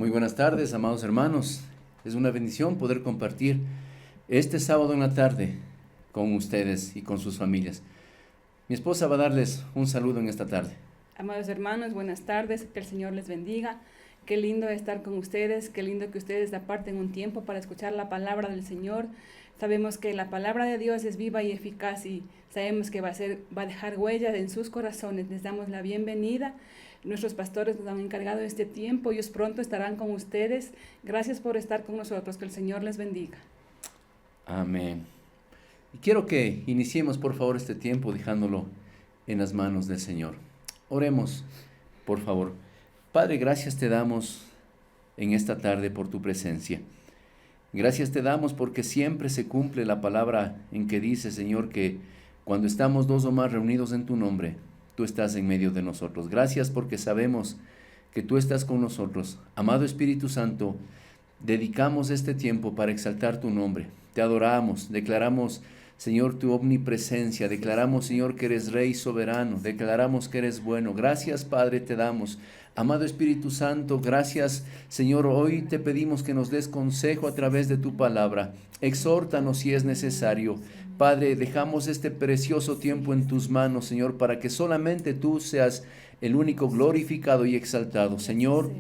Muy buenas tardes, amados hermanos. Es una bendición poder compartir este sábado en la tarde con ustedes y con sus familias. Mi esposa va a darles un saludo en esta tarde. Amados hermanos, buenas tardes, que el Señor les bendiga. Qué lindo estar con ustedes, qué lindo que ustedes aparten un tiempo para escuchar la palabra del Señor. Sabemos que la palabra de Dios es viva y eficaz y sabemos que va a dejar huellas en sus corazones. Les damos la bienvenida. Nuestros pastores nos han encargado este tiempo, ellos pronto estarán con ustedes. Gracias por estar con nosotros, que el Señor les bendiga. Amén. Y quiero que iniciemos por favor este tiempo dejándolo en las manos del Señor. Oremos, por favor. Padre, gracias te damos en esta tarde por tu presencia. Gracias te damos porque siempre se cumple la palabra en que dice, Señor, que cuando estamos dos o más reunidos en tu nombre, tú estás en medio de nosotros. Gracias porque sabemos que tú estás con nosotros. Amado Espíritu Santo, dedicamos este tiempo para exaltar tu nombre. Te adoramos, declaramos, Señor, tu omnipresencia. Declaramos, Señor, que eres Rey soberano. Declaramos que eres bueno. Gracias, Padre, te damos. Amado Espíritu Santo, gracias, Señor. Hoy te pedimos que nos des consejo a través de tu palabra. Exhórtanos si es necesario. Padre, dejamos este precioso tiempo en tus manos, Señor, para que solamente tú seas el único glorificado y exaltado. Señor,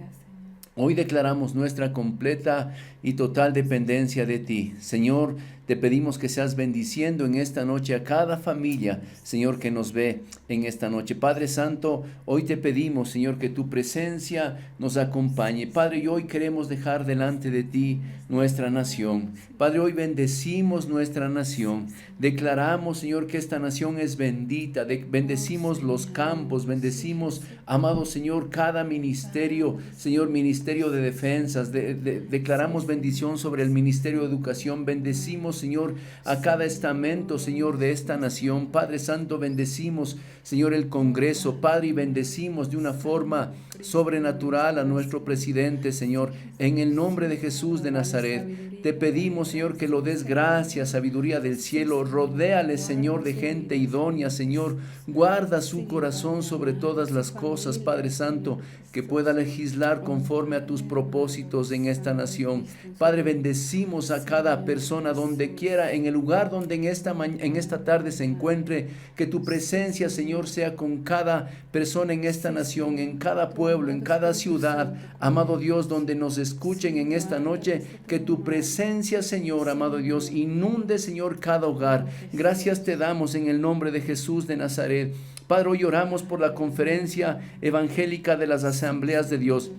hoy declaramos nuestra completa y total dependencia de ti. Señor, te pedimos que seas bendiciendo en esta noche a cada familia, Señor, que nos ve en esta noche. Padre Santo, hoy te pedimos, Señor, que tu presencia nos acompañe. Padre, y hoy queremos dejar delante de ti nuestra nación. Padre, hoy bendecimos nuestra nación. Declaramos, Señor, que esta nación es bendita. Bendecimos los campos, bendecimos, amado Señor, cada ministerio, Señor, ministerio de defensas. Declaramos bendición sobre el ministerio de educación. Bendecimos, Señor, a cada estamento, Señor, de esta nación. Padre Santo, bendecimos, Señor, el Congreso. Padre, y bendecimos de una forma sobrenatural a nuestro presidente, Señor, en el nombre de Jesús de Nazaret. Te pedimos, Señor, que lo des gracia, sabiduría del cielo. Rodéale, Señor, de gente idónea, Señor. Guarda su corazón sobre todas las cosas, Padre Santo, que pueda legislar conforme a tus propósitos en esta nación. Padre, bendecimos a cada persona donde quiera, en el lugar donde en esta tarde se encuentre, que tu presencia, Señor, sea con cada persona en esta nación, en cada pueblo, en cada ciudad, amado Dios, donde nos escuchen en esta noche, que tu presencia, Señor, amado Dios, inunde, Señor, cada hogar. Gracias te damos en el nombre de Jesús de Nazaret. Padre, hoy oramos por la conferencia evangélica de las asambleas de Dios.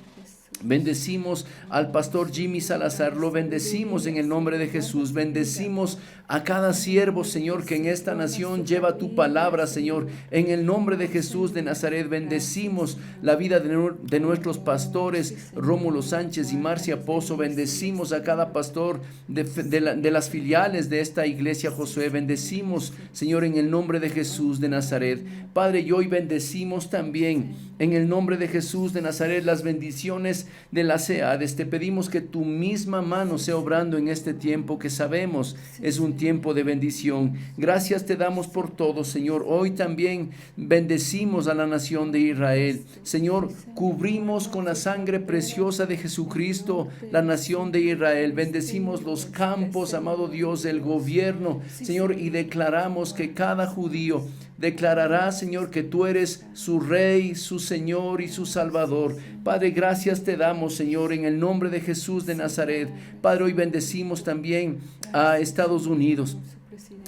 Bendecimos al pastor Jimmy Salazar, lo bendecimos en el nombre de Jesús. Bendecimos a cada siervo, Señor, que en esta nación lleva tu palabra, Señor, en el nombre de Jesús de Nazaret. Bendecimos la vida de nuestros pastores Rómulo Sánchez y Marcia Pozo. Bendecimos a cada pastor de las filiales de esta iglesia, Josué. Bendecimos, Señor, en el nombre de Jesús de Nazaret. Padre, y hoy bendecimos también en el nombre de Jesús de Nazaret las bendiciones de las CEADES. Te pedimos que tu misma mano sea obrando en este tiempo que sabemos es un tiempo de bendición. Gracias te damos por todo, Señor. Hoy también bendecimos a la nación de Israel. Señor, cubrimos con la sangre preciosa de Jesucristo la nación de Israel. Bendecimos los campos, amado Dios, el gobierno, Señor, y declaramos que cada judío declarará, Señor, que tú eres su Rey, su Señor y su Salvador. Padre, gracias te damos, Señor, en el nombre de Jesús de Nazaret. Padre, hoy bendecimos también a Estados Unidos.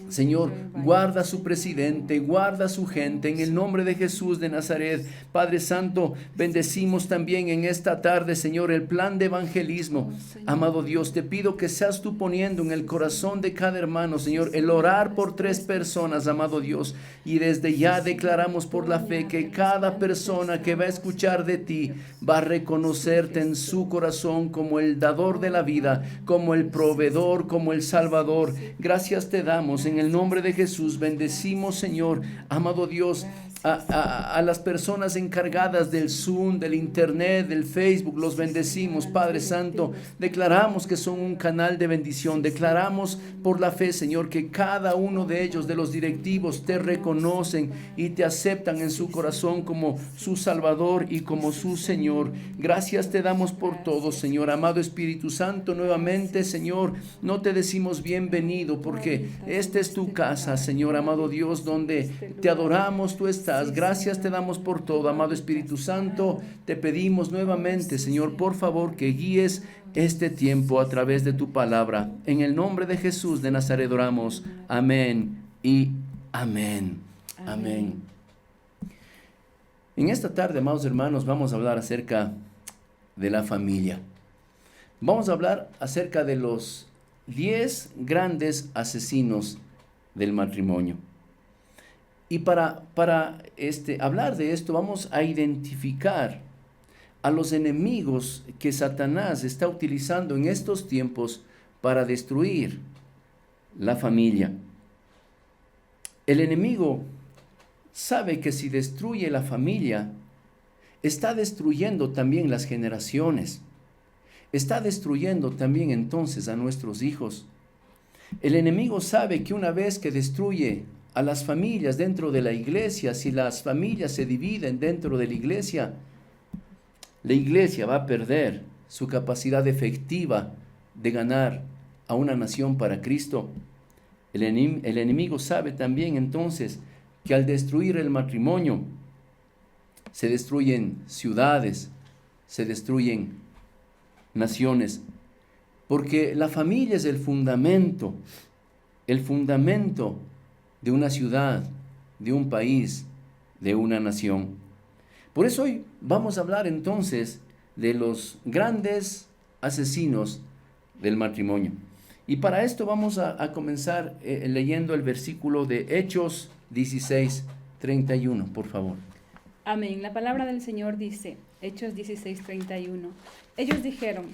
Señor, guarda a su presidente, guarda a su gente en el nombre de Jesús de Nazaret. Padre Santo, bendecimos también en esta tarde, Señor, el plan de evangelismo. Amado Dios, te pido que seas tú poniendo en el corazón de cada hermano, Señor, el orar por 3 personas, amado Dios. Y desde ya declaramos por la fe que cada persona que va a escuchar de ti va a reconocerte en su corazón como el dador de la vida, como el proveedor, como el salvador. Gracias te damos en el nombre de Jesús. Bendecimos, Señor, amado Dios, A las personas encargadas del Zoom, del Internet, del Facebook, los bendecimos, Padre Santo. Declaramos que son un canal de bendición. Declaramos por la fe, Señor, que cada uno de ellos, de los directivos, te reconocen y te aceptan en su corazón como su Salvador y como su Señor. Gracias te damos por todo, Señor. Amado Espíritu Santo, nuevamente, Señor, no te decimos bienvenido porque esta es tu casa, Señor, amado Dios, donde te adoramos, tú estás. Gracias te damos por todo, amado Espíritu Santo. Te pedimos nuevamente, Señor, por favor, que guíes este tiempo a través de tu palabra. En el nombre de Jesús de Nazaret oramos. Amén y amén. Amén. En esta tarde, amados hermanos, vamos a hablar acerca de la familia. Vamos a hablar acerca de los 10 grandes asesinos del matrimonio. Y para hablar de esto, vamos a identificar a los enemigos que Satanás está utilizando en estos tiempos para destruir la familia. El enemigo sabe que si destruye la familia, está destruyendo también las generaciones. Está destruyendo también entonces a nuestros hijos. El enemigo sabe que una vez que destruye a las familias dentro de la iglesia, si las familias se dividen dentro de la iglesia va a perder su capacidad efectiva de ganar a una nación para Cristo. El enemigo sabe también entonces que al destruir el matrimonio, se destruyen ciudades, se destruyen naciones, porque la familia es el fundamento de una ciudad, de un país, de una nación. Por eso hoy vamos a hablar entonces de los grandes asesinos del matrimonio. Y para esto vamos a comenzar leyendo el versículo de Hechos 16:31, por favor. Amén. La palabra del Señor dice, Hechos 16:31. Ellos dijeron,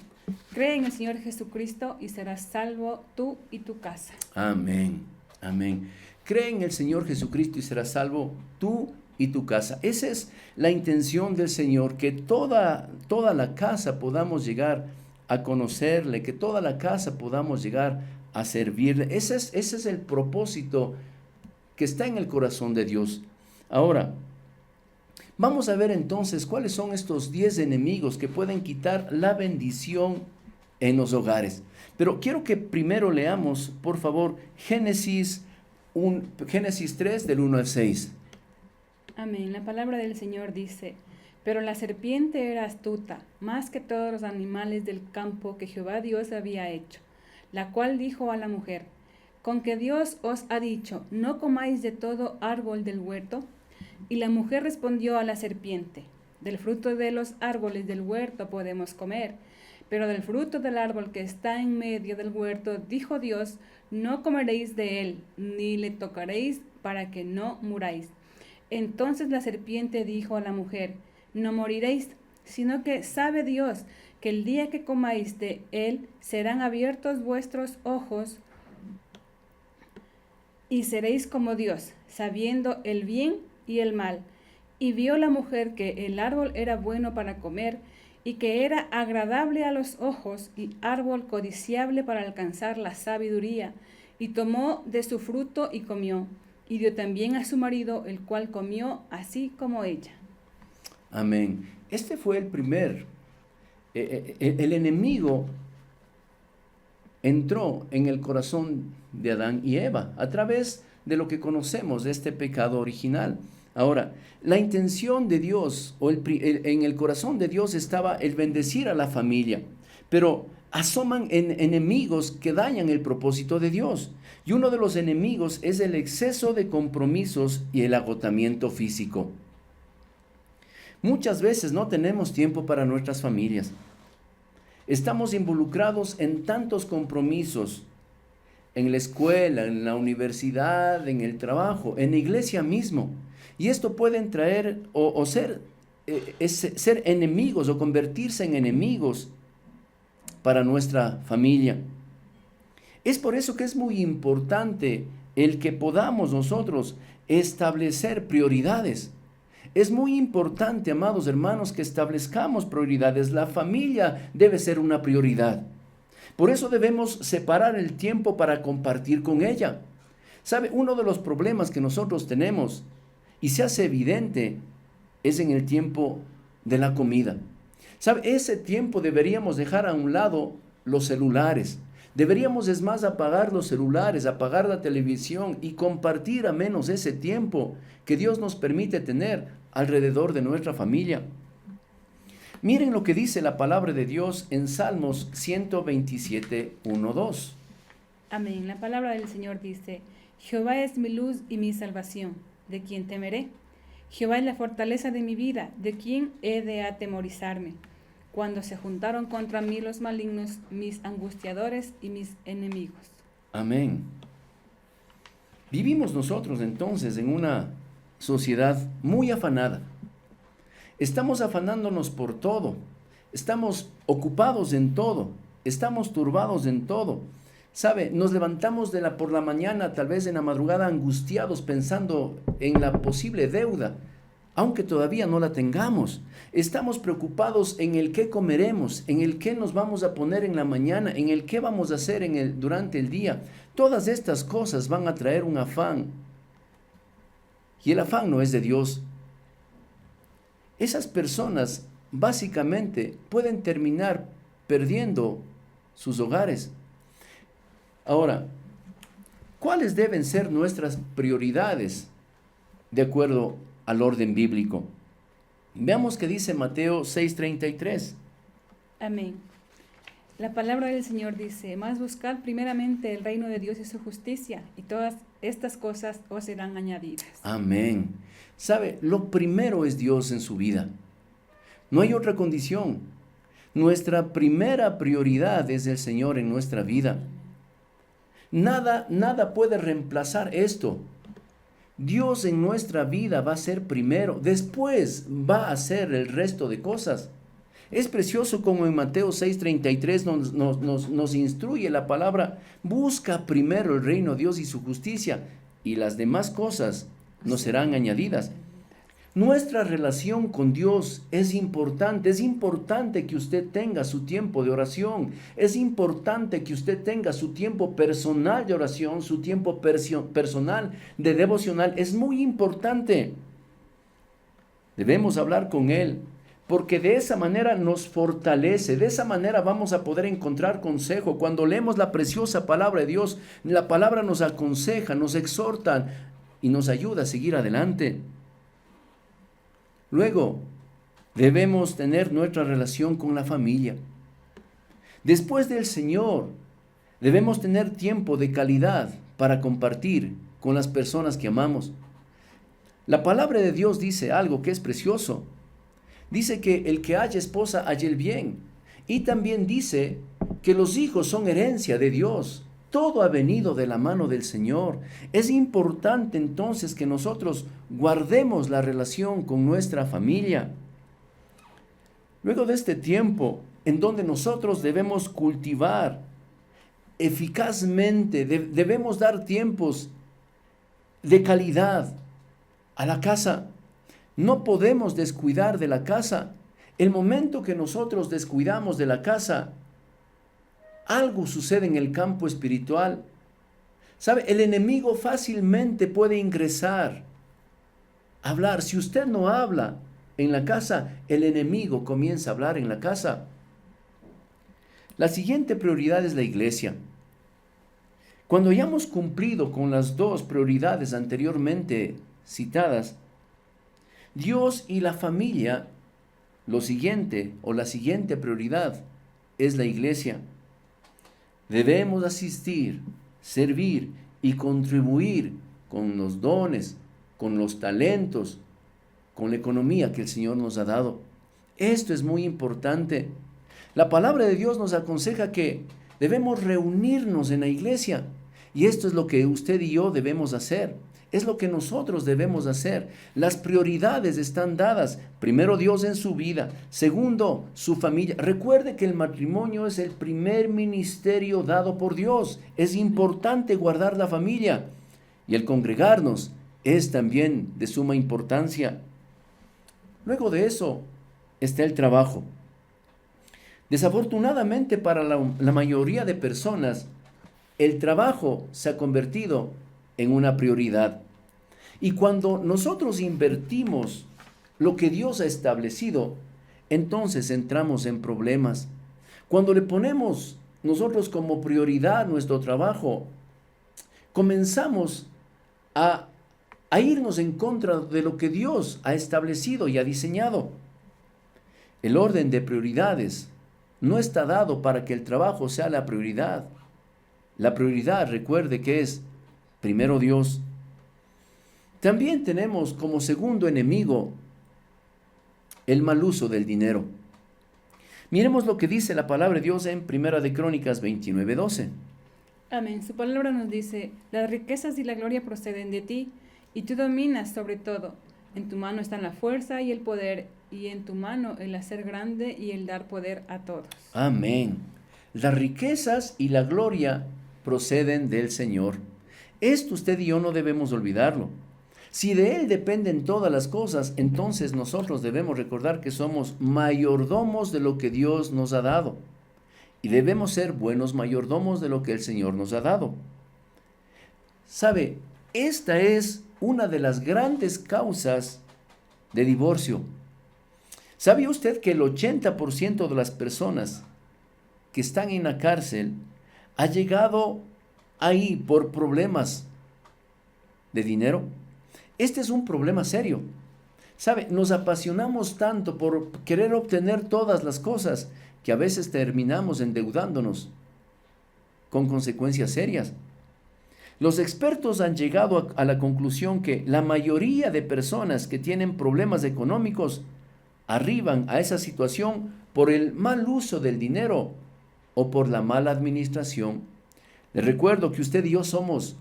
cree en el Señor Jesucristo y serás salvo tú y tu casa. Amén. Amén. Cree en el Señor Jesucristo y serás salvo tú y tu casa. Esa es la intención del Señor, que toda la casa podamos llegar a conocerle, que toda la casa podamos llegar a servirle. Ese es el propósito que está en el corazón de Dios. Ahora, vamos a ver entonces cuáles son estos 10 enemigos que pueden quitar la bendición en los hogares. Pero quiero que primero leamos, por favor, Génesis 3 del 1 al 6. Amén. La palabra del Señor dice, pero la serpiente era astuta, más que todos los animales del campo que Jehová Dios había hecho, la cual dijo a la mujer, ¿con que Dios os ha dicho, no comáis de todo árbol del huerto? Y la mujer respondió a la serpiente, del fruto de los árboles del huerto podemos comer, pero del fruto del árbol que está en medio del huerto, dijo Dios, no comeréis de él, ni le tocaréis para que no muráis. Entonces la serpiente dijo a la mujer, no moriréis, sino que sabe Dios que el día que comáis de él serán abiertos vuestros ojos y seréis como Dios, sabiendo el bien y el mal. Y vio la mujer que el árbol era bueno para comer y que era agradable a los ojos y árbol codiciable para alcanzar la sabiduría. Y tomó de su fruto y comió, y dio también a su marido, el cual comió así como ella. Amén. Este fue el primer. El enemigo entró en el corazón de Adán y Eva a través de lo que conocemos de este pecado original. Ahora, la intención de Dios en el corazón de Dios estaba el bendecir a la familia, pero asoman enemigos que dañan el propósito de Dios. Y uno de los enemigos es el exceso de compromisos y el agotamiento físico. Muchas veces no tenemos tiempo para nuestras familias. Estamos involucrados en tantos compromisos, en la escuela, en la universidad, en el trabajo, en la iglesia mismo. Y esto puede traer o ser enemigos o convertirse en enemigos para nuestra familia. Es por eso que es muy importante el que podamos nosotros establecer prioridades. Es muy importante, amados hermanos, que establezcamos prioridades. La familia debe ser una prioridad. Por eso debemos separar el tiempo para compartir con ella. ¿Sabe? Uno de los problemas que nosotros tenemos y se hace evidente es en el tiempo de la comida. ¿Sabe? Ese tiempo deberíamos dejar a un lado los celulares. Deberíamos, es más, apagar los celulares, apagar la televisión y compartir a menos ese tiempo que Dios nos permite tener alrededor de nuestra familia. Miren lo que dice la palabra de Dios en Salmos 127, 1, 2. Amén. La palabra del Señor dice: Jehová es mi luz y mi salvación, ¿de quién temeré? Jehová es la fortaleza de mi vida, ¿de quién he de atemorizarme? Cuando se juntaron contra mí los malignos, mis angustiadores y mis enemigos. Amén. Vivimos nosotros entonces en una sociedad muy afanada. Estamos afanándonos por todo. Estamos ocupados en todo. Estamos turbados en todo. ¿Sabe? Nos levantamos por la mañana, tal vez en la madrugada, angustiados pensando en la posible deuda, aunque todavía no la tengamos. Estamos preocupados en el qué comeremos, en el qué nos vamos a poner en la mañana, en el qué vamos a hacer durante el día. Todas estas cosas van a traer un afán. Y el afán no es de Dios. Esas personas básicamente pueden terminar perdiendo sus hogares. Ahora, ¿cuáles deben ser nuestras prioridades de acuerdo al orden bíblico? Veamos qué dice Mateo 6:33. Amén. La palabra del Señor dice: mas buscad primeramente el reino de Dios y su justicia, y todas estas cosas os serán añadidas. Amén. ¿Sabe? Lo primero es Dios en su vida. No hay otra condición. Nuestra primera prioridad es el Señor en nuestra vida. Nada puede reemplazar esto. Dios en nuestra vida va a ser primero, después va a ser el resto de cosas. Es precioso como en Mateo 6:33 nos instruye la palabra: busca primero el reino de Dios y su justicia, y las demás cosas nos serán añadidas. Nuestra relación con Dios es importante que usted tenga su tiempo de oración, es importante que usted tenga su tiempo personal de oración, su tiempo personal de devocional, es muy importante. Debemos hablar con Él, porque de esa manera nos fortalece, de esa manera vamos a poder encontrar consejo. Cuando leemos la preciosa palabra de Dios, la palabra nos aconseja, nos exhorta y nos ayuda a seguir adelante. Luego, debemos tener nuestra relación con la familia. Después del Señor, debemos tener tiempo de calidad para compartir con las personas que amamos. La palabra de Dios dice algo que es precioso. Dice que el que haya esposa haya el bien. Y también dice que los hijos son herencia de Dios. Todo ha venido de la mano del Señor. Es importante entonces que nosotros guardemos la relación con nuestra familia. Luego de este tiempo en donde nosotros debemos cultivar eficazmente, debemos dar tiempos de calidad a la casa. No podemos descuidar de la casa. El momento que nosotros descuidamos de la casa, algo sucede en el campo espiritual. ¿Sabe? El enemigo fácilmente puede ingresar, hablar. Si usted no habla en la casa, el enemigo comienza a hablar en la casa. La siguiente prioridad es la iglesia. Cuando hayamos cumplido con las dos prioridades anteriormente citadas, Dios y la familia, la siguiente prioridad es la iglesia. Debemos asistir, servir y contribuir con los dones, con los talentos, con la economía que el Señor nos ha dado. Esto es muy importante. La palabra de Dios nos aconseja que debemos reunirnos en la iglesia. Y esto es lo que usted y yo debemos hacer. Es lo que nosotros debemos hacer. Las prioridades están dadas. Primero, Dios en su vida. Segundo, su familia. Recuerde que el matrimonio es el primer ministerio dado por Dios. Es importante guardar la familia. Y el congregarnos es también de suma importancia. Luego de eso está el trabajo. Desafortunadamente para la mayoría de personas, el trabajo se ha convertido en una prioridad. Y cuando nosotros invertimos lo que Dios ha establecido, entonces entramos en problemas. Cuando le ponemos nosotros como prioridad nuestro trabajo, comenzamos a irnos en contra de lo que Dios ha establecido y ha diseñado. El orden de prioridades no está dado para que el trabajo sea la prioridad. La prioridad, recuerde que es primero Dios. También tenemos como segundo enemigo el mal uso del dinero. Miremos lo que dice la palabra de Dios en Primera de Crónicas 29:12. Amén. Su palabra nos dice, las riquezas y la gloria proceden de ti, y tú dominas sobre todo. En tu mano están la fuerza y el poder, y en tu mano el hacer grande y el dar poder a todos. Amén. Las riquezas y la gloria proceden del Señor. Esto usted y yo no debemos olvidarlo. Si de Él dependen todas las cosas, entonces nosotros debemos recordar que somos mayordomos de lo que Dios nos ha dado. Y debemos ser buenos mayordomos de lo que el Señor nos ha dado. ¿Sabe? Esta es una de las grandes causas de divorcio. ¿Sabía usted que el 80% de las personas que están en la cárcel ha llegado ahí por problemas de dinero? Este es un problema serio. ¿Sabe? Nos apasionamos tanto por querer obtener todas las cosas que a veces terminamos endeudándonos con consecuencias serias. Los expertos han llegado a la conclusión que la mayoría de personas que tienen problemas económicos arriban a esa situación por el mal uso del dinero o por la mala administración. Les recuerdo que usted y yo somos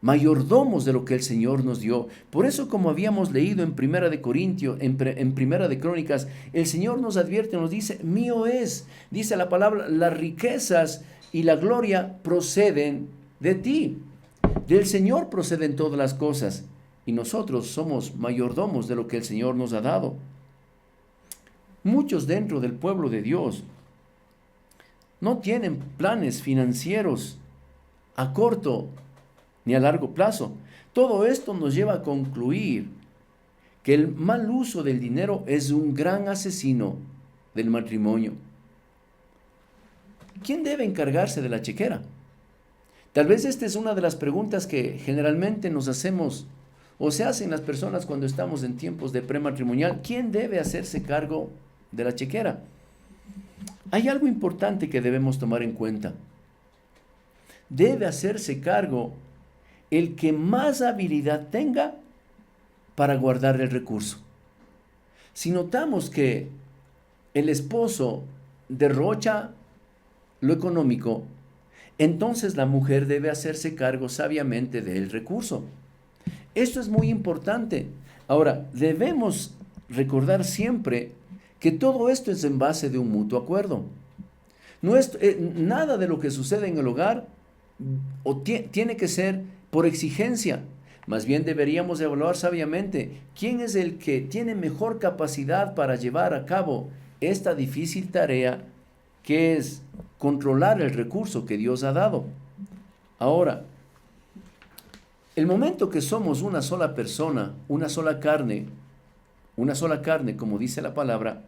mayordomos de lo que el Señor nos dio. Por eso, como habíamos leído en Primera de Corintios, en Primera de Crónicas, el Señor nos advierte, nos dice, mío es, dice la palabra, las riquezas y la gloria proceden de ti. Del Señor proceden todas las cosas, y nosotros somos mayordomos de lo que el Señor nos ha dado. Muchos dentro del pueblo de Dios no tienen planes financieros a corto ni a largo plazo. Todo esto nos lleva a concluir que el mal uso del dinero es un gran asesino del matrimonio. ¿Quién debe encargarse de la chequera? Tal vez esta es una de las preguntas que generalmente nos hacemos o se hacen las personas cuando estamos en tiempos de prematrimonial. ¿Quién debe hacerse cargo de la chequera? Hay algo importante que debemos tomar en cuenta. Debe hacerse cargo el que más habilidad tenga para guardar el recurso. Si notamos que el esposo derrocha lo económico, entonces la mujer debe hacerse cargo sabiamente del recurso. Esto es muy importante. Ahora, debemos recordar siempre que todo esto es en base de un mutuo acuerdo. No es, nada de lo que sucede en el hogar tiene que ser por exigencia. Más bien deberíamos evaluar sabiamente quién es el que tiene mejor capacidad para llevar a cabo esta difícil tarea que es controlar el recurso que Dios ha dado. Ahora, el momento que somos una sola persona, una sola carne, como dice la palabra,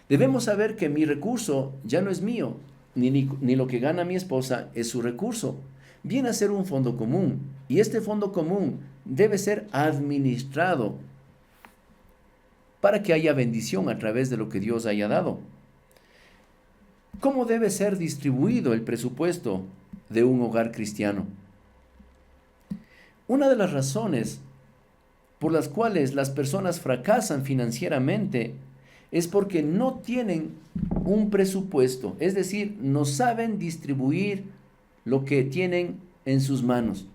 debemos saber que mi recurso ya no es mío, ni lo que gana mi esposa es su recurso. Viene a ser un fondo común, y este fondo común debe ser administrado para que haya bendición a través de lo que Dios haya dado. ¿Cómo debe ser distribuido el presupuesto de un hogar cristiano? Una de las razones por las cuales las personas fracasan financieramente es porque no tienen un presupuesto, es decir, no saben distribuir lo que tienen en sus manos.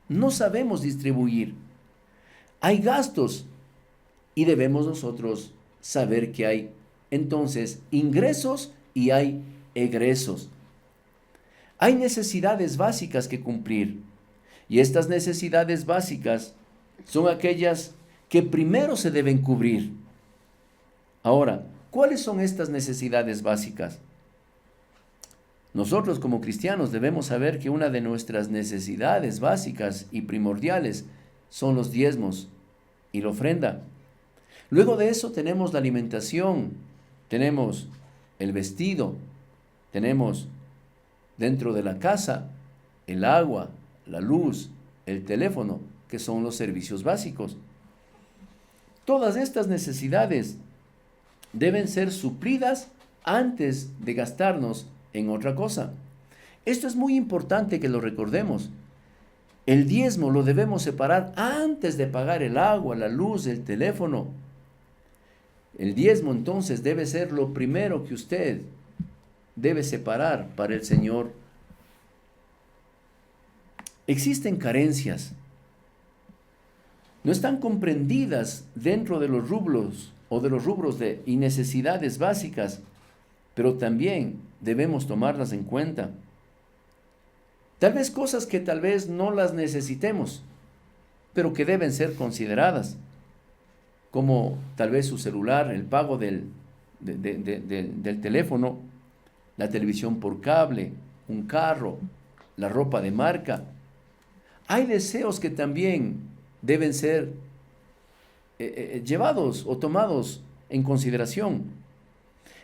No sabemos distribuir. Hay gastos y debemos nosotros saber que hay entonces ingresos y hay egresos. Hay necesidades básicas que cumplir, y estas necesidades básicas son aquellas que primero se deben cubrir. Ahora, ¿cuáles son estas necesidades básicas? Nosotros como cristianos debemos saber que una de nuestras necesidades básicas y primordiales son los diezmos y la ofrenda. Luego de eso tenemos la alimentación, tenemos el vestido, tenemos dentro de la casa el agua, la luz, el teléfono, que son los servicios básicos. Todas estas necesidades deben ser suplidas antes de gastarnos en otra cosa. Esto es muy importante que lo recordemos. El diezmo lo debemos separar antes de pagar el agua, la luz, el teléfono. El diezmo entonces debe ser lo primero que usted debe separar para el Señor. Existen carencias. No están comprendidas dentro de los rubros o de los rubros de necesidades básicas, pero también debemos tomarlas en cuenta. Tal vez cosas que tal vez no las necesitemos, pero que deben ser consideradas, como tal vez su celular, el pago del teléfono, la televisión por cable, un carro, la ropa de marca. Hay deseos que también deben ser llevados o tomados en consideración.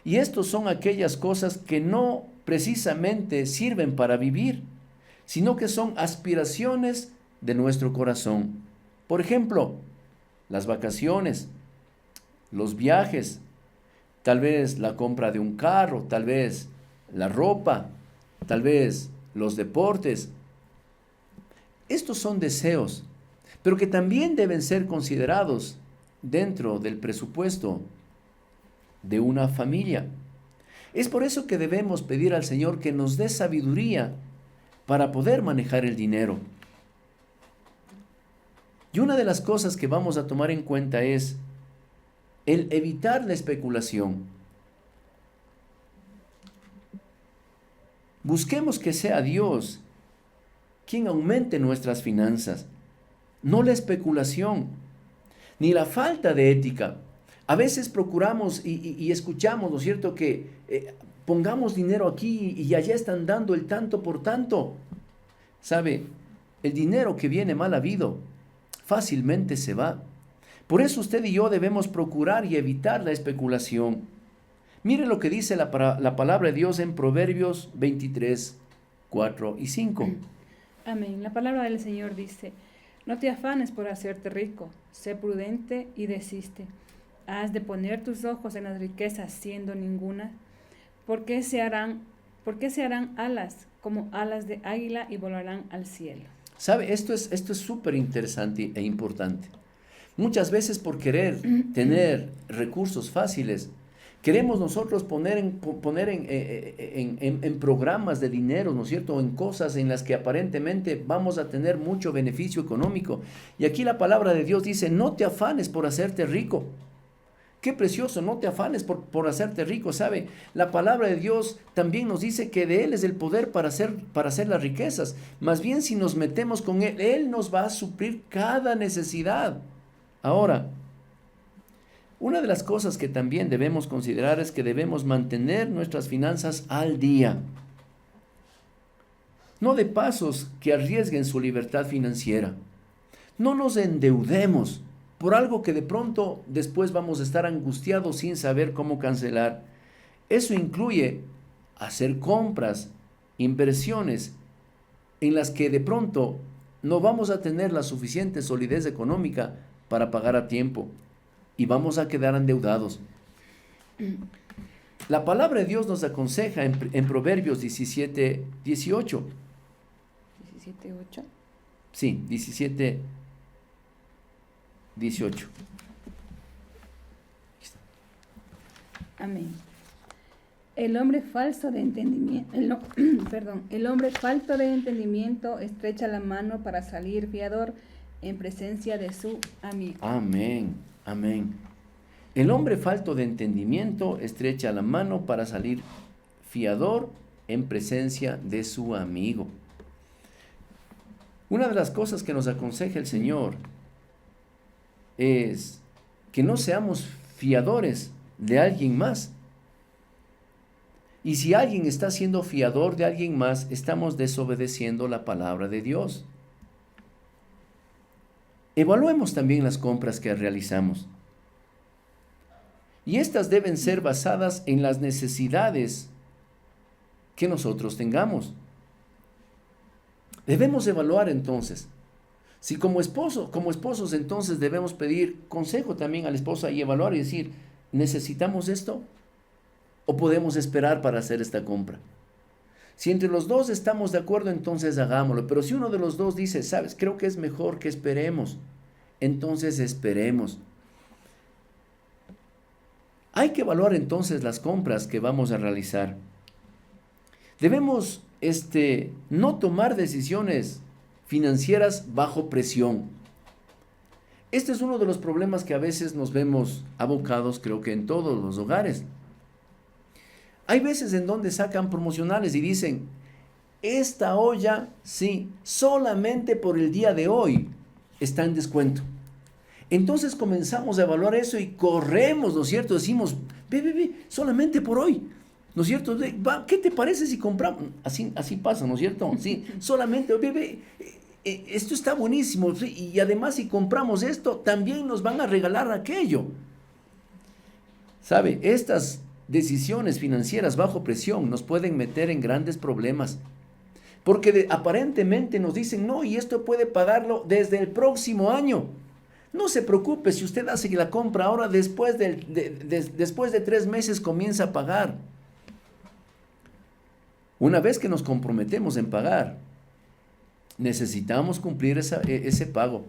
Y estos son aquellas cosas que no precisamente sirven para vivir, sino que son aspiraciones de nuestro corazón. Por ejemplo, las vacaciones, los viajes, tal vez la compra de un carro, tal vez la ropa, tal vez los deportes. Estos son deseos, pero que también deben ser considerados dentro del presupuesto de una familia. Es por eso que debemos pedir al Señor que nos dé sabiduría para poder manejar el dinero. Y una de las cosas que vamos a tomar en cuenta es el evitar la especulación. Busquemos que sea Dios quien aumente nuestras finanzas, no la especulación, ni la falta de ética. A veces procuramos y escuchamos, ¿no es cierto?, que pongamos dinero aquí y allá están dando el tanto por tanto. ¿Sabe? El dinero que viene mal habido fácilmente se va. Por eso usted y yo debemos procurar y evitar la especulación. Mire lo que dice la palabra de Dios en Proverbios 23, 4 y 5. Amén. La palabra del Señor dice: no te afanes por hacerte rico, sé prudente y desiste. Has de poner tus ojos en las riquezas siendo ninguna, porque se harán alas como alas de águila y volarán al cielo. ¿Sabe? Esto es súper interesante e importante. Muchas veces por querer tener recursos fáciles, queremos nosotros poner en programas de dinero, ¿no es cierto?, en cosas en las que aparentemente vamos a tener mucho beneficio económico. Y aquí la palabra de Dios dice: no te afanes por hacerte rico. Qué precioso, no te afanes por hacerte rico, ¿sabe? La palabra de Dios también nos dice que de Él es el poder para hacer las riquezas. Más bien, si nos metemos con Él, Él nos va a suplir cada necesidad. Ahora, una de las cosas que también debemos considerar es que debemos mantener nuestras finanzas al día. No de pasos que arriesguen su libertad financiera. No nos endeudemos por algo que de pronto después vamos a estar angustiados sin saber cómo cancelar. Eso incluye hacer compras, inversiones en las que de pronto no vamos a tener la suficiente solidez económica para pagar a tiempo y vamos a quedar endeudados. La palabra de Dios nos aconseja en Proverbios 17, 18. ¿17:8? Sí, 17, 18. Amén. El hombre falso de entendimiento, el hombre falto de entendimiento estrecha la mano para salir fiador en presencia de su amigo. Amén, amén. El hombre falto de entendimiento estrecha la mano para salir fiador en presencia de su amigo. Una de las cosas que nos aconseja el Señor es que no seamos fiadores de alguien más. Y si alguien está siendo fiador de alguien más, estamos desobedeciendo la palabra de Dios. Evaluemos también las compras que realizamos. Y estas deben ser basadas en las necesidades que nosotros tengamos. Debemos evaluar entonces. Si como esposos entonces debemos pedir consejo también a la esposa y evaluar y decir, ¿necesitamos esto? ¿O podemos esperar para hacer esta compra? Si entre los dos estamos de acuerdo, entonces hagámoslo. Pero si uno de los dos dice, sabes, creo que es mejor que esperemos, entonces esperemos. Hay que evaluar entonces las compras que vamos a realizar. Debemos no tomar decisiones financieras bajo presión. Este es uno de los problemas que a veces nos vemos abocados, creo que en todos los hogares. Hay veces en donde sacan promocionales y dicen, esta olla, sí, solamente por el día de hoy está en descuento. Entonces comenzamos a evaluar eso y corremos, ¿no es cierto? Decimos, ve, solamente por hoy, ¿no es cierto? ¿Qué te parece si compramos? Así pasa, ¿no es cierto? Sí, solamente, ve, esto está buenísimo. ¿Sí? Y además si compramos esto, también nos van a regalar aquello. ¿Sabe? Estas decisiones financieras bajo presión nos pueden meter en grandes problemas. Porque aparentemente nos dicen, no, y esto puede pagarlo desde el próximo año. No se preocupe, si usted hace la compra ahora, después de 3 meses comienza a pagar. Una vez que nos comprometemos en pagar, necesitamos cumplir ese pago.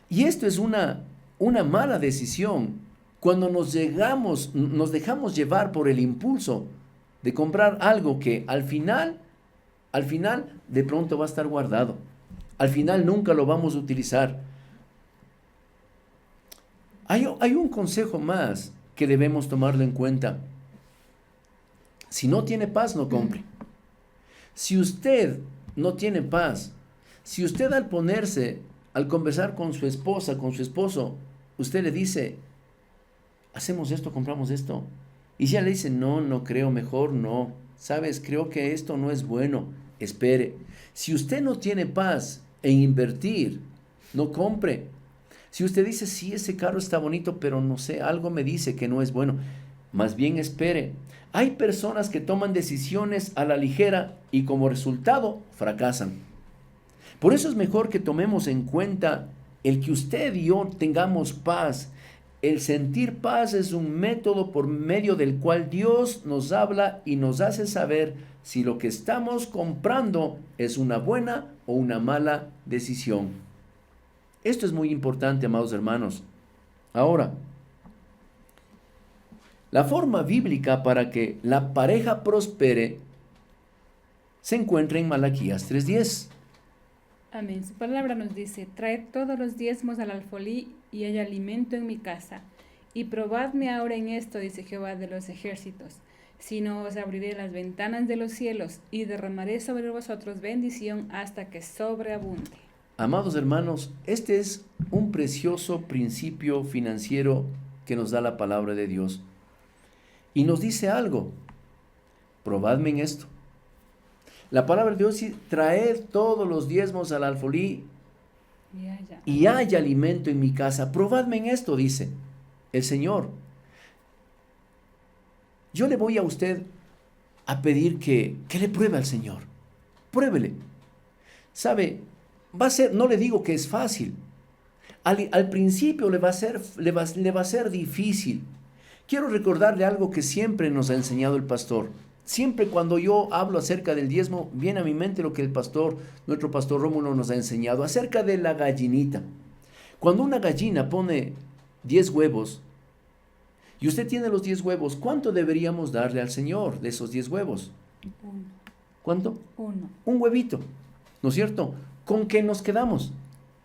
Y esto es una mala decisión cuando nos dejamos llevar por el impulso de comprar algo que al final de pronto va a estar guardado. Al final nunca lo vamos a utilizar. Hay un consejo más que debemos tomarlo en cuenta. Si no tiene paz, no compre. Si usted no tiene paz, si usted al conversar con su esposa, con su esposo, usted le dice, hacemos esto, compramos esto. Y si ella le dice, no creo, mejor no. Sabes, creo que esto no es bueno. Espere. Si usted no tiene paz en invertir, no compre. Si usted dice, sí, ese carro está bonito, pero no sé, algo me dice que no es bueno, más bien espere. Hay personas que toman decisiones a la ligera y como resultado fracasan. Por eso es mejor que tomemos en cuenta el que usted y yo tengamos paz. El sentir paz es un método por medio del cual Dios nos habla y nos hace saber si lo que estamos comprando es una buena o una mala decisión. Esto es muy importante, amados hermanos. Ahora, la forma bíblica para que la pareja prospere se encuentra en Malaquías 3:10. Amén. Su palabra nos dice, traed todos los diezmos al alfolí y hay alimento en mi casa. Y probadme ahora en esto, dice Jehová de los ejércitos. Si no, os abriré las ventanas de los cielos y derramaré sobre vosotros bendición hasta que sobreabunde. Amados hermanos, este es un precioso principio financiero que nos da la palabra de Dios. Y nos dice algo, probadme en esto. La palabra de Dios dice, traed todos los diezmos al alfolí y haya alimento en mi casa. Probadme en esto, dice el Señor. Yo le voy a usted a pedir que le pruebe al Señor. Pruébele. ¿Sabe? No le digo que es fácil. Al principio le va a ser difícil. Quiero recordarle algo que siempre nos ha enseñado el pastor. Siempre cuando yo hablo acerca del diezmo, viene a mi mente lo que nuestro pastor Rómulo nos ha enseñado acerca de la gallinita. Cuando una gallina pone 10 huevos, y usted tiene los 10 huevos, ¿cuánto deberíamos darle al Señor de esos 10 huevos? 1. ¿Cuánto? 1. Un huevito, ¿no es cierto? ¿Con qué nos quedamos?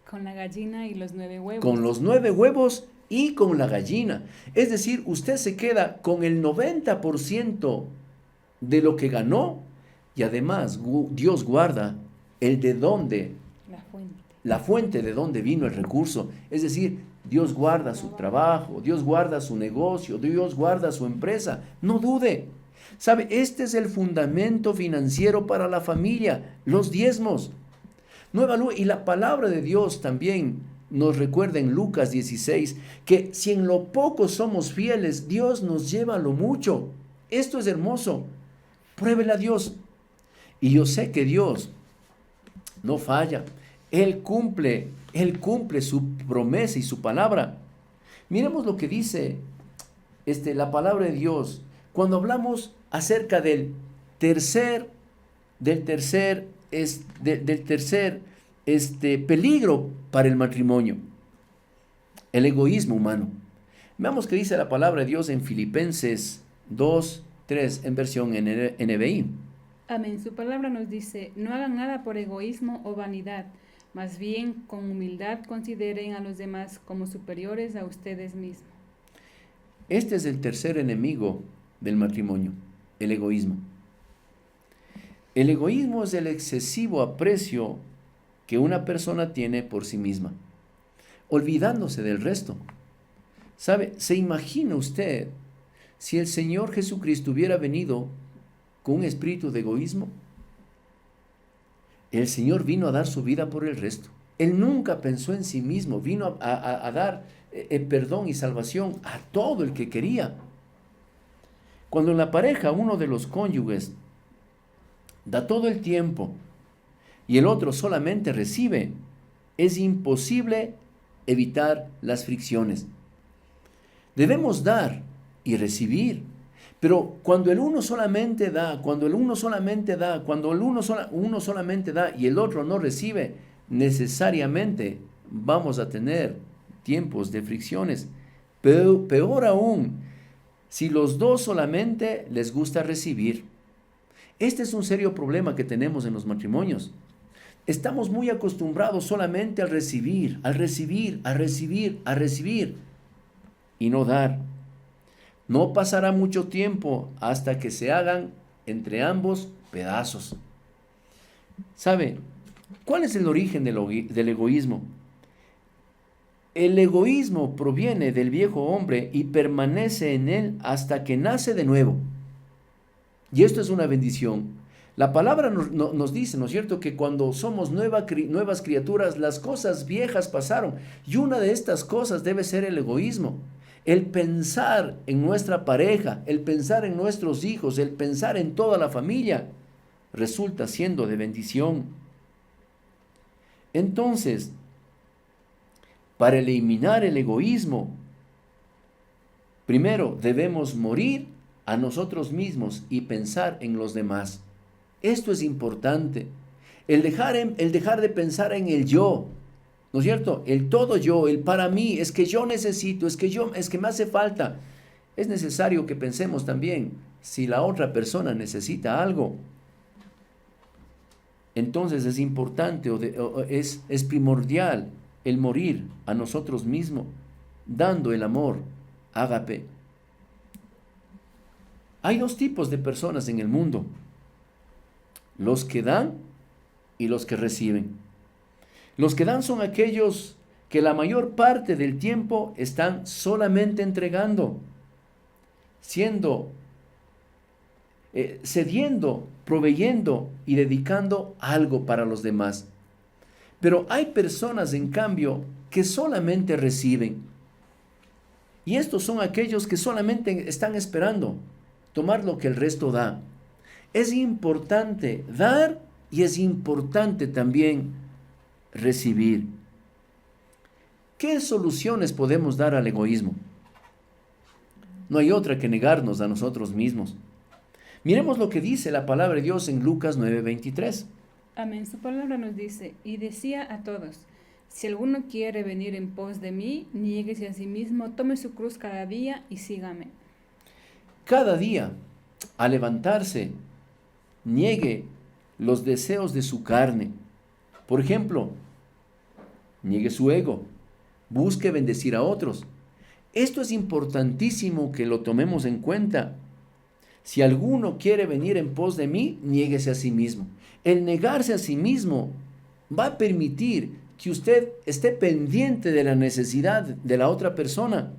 Con la gallina y los 9 huevos. Con los 9 huevos y con la gallina. Es decir, usted se queda con el 90% de lo que ganó y además Dios guarda el de dónde. La fuente. la fuente de donde vino el recurso. Es decir, Dios guarda su trabajo, Dios guarda su negocio, Dios guarda su empresa. No dude. ¿Sabe? Este es el fundamento financiero para la familia, los diezmos. No evalúe. Y la palabra de Dios también nos recuerda en Lucas 16 que si en lo poco somos fieles, Dios nos lleva a lo mucho. Esto es hermoso. Pruébele a Dios. Y yo sé que Dios no falla. Él cumple su promesa y su palabra. Miremos lo que dice la palabra de Dios cuando hablamos acerca del tercer peligro para el matrimonio, el egoísmo humano. Veamos qué dice la palabra de Dios en Filipenses 2:3 en versión NBI. Amén. Su palabra nos dice: no hagan nada por egoísmo o vanidad, más bien con humildad consideren a los demás como superiores a ustedes mismos. Este es el tercer enemigo del matrimonio, el egoísmo. El egoísmo es el excesivo aprecio que una persona tiene por sí misma, olvidándose del resto. ¿Sabe? ¿Se imagina usted si el Señor Jesucristo hubiera venido con un espíritu de egoísmo? El Señor vino a dar su vida por el resto. Él nunca pensó en sí mismo, vino a dar perdón y salvación a todo el que quería. Cuando en la pareja uno de los cónyuges da todo el tiempo y el otro solamente recibe, es imposible evitar las fricciones. Debemos dar y recibir, pero cuando el uno solamente da, cuando uno solamente da y el otro no recibe, necesariamente vamos a tener tiempos de fricciones. Pero peor aún, si los dos solamente les gusta recibir. Este es un serio problema que tenemos en los matrimonios. Estamos muy acostumbrados solamente al recibir, y no dar. No pasará mucho tiempo hasta que se hagan entre ambos pedazos. ¿Sabe? ¿Cuál es el origen del egoísmo? El egoísmo proviene del viejo hombre y permanece en él hasta que nace de nuevo. Y esto es una bendición. La palabra nos dice, ¿no es cierto?, que cuando somos nuevas criaturas, las cosas viejas pasaron. Y una de estas cosas debe ser el egoísmo. El pensar en nuestra pareja, el pensar en nuestros hijos, el pensar en toda la familia, resulta siendo de bendición. Entonces, para eliminar el egoísmo, primero debemos morir a nosotros mismos y pensar en los demás. Esto es importante. El dejar de pensar en el yo, ¿no es cierto? El todo yo, el para mí, es que yo necesito, es que me hace falta. Es necesario que pensemos también si la otra persona necesita algo. Entonces es importante es primordial el morir a nosotros mismos, dando el amor, ágape. Hay dos tipos de personas en el mundo: los que dan y los que reciben. Los que dan son aquellos que la mayor parte del tiempo están solamente entregando, cediendo, proveyendo y dedicando algo para los demás. Pero hay personas, en cambio, que solamente reciben. Y estos son aquellos que solamente están esperando tomar lo que el resto da. Es importante dar y es importante también recibir. ¿Qué soluciones podemos dar al egoísmo? No hay otra que negarnos a nosotros mismos. Miremos lo que dice la palabra de Dios en Lucas 9:23. Amén. Su palabra nos dice: y decía a todos: si alguno quiere venir en pos de mí, niéguese a sí mismo, tome su cruz cada día y sígame. Cada día, al levantarse, niegue los deseos de su carne. Por ejemplo, niegue su ego, busque bendecir a otros. Esto es importantísimo que lo tomemos en cuenta. Si alguno quiere venir en pos de mí, niéguese a sí mismo. El negarse a sí mismo va a permitir que usted esté pendiente de la necesidad de la otra persona.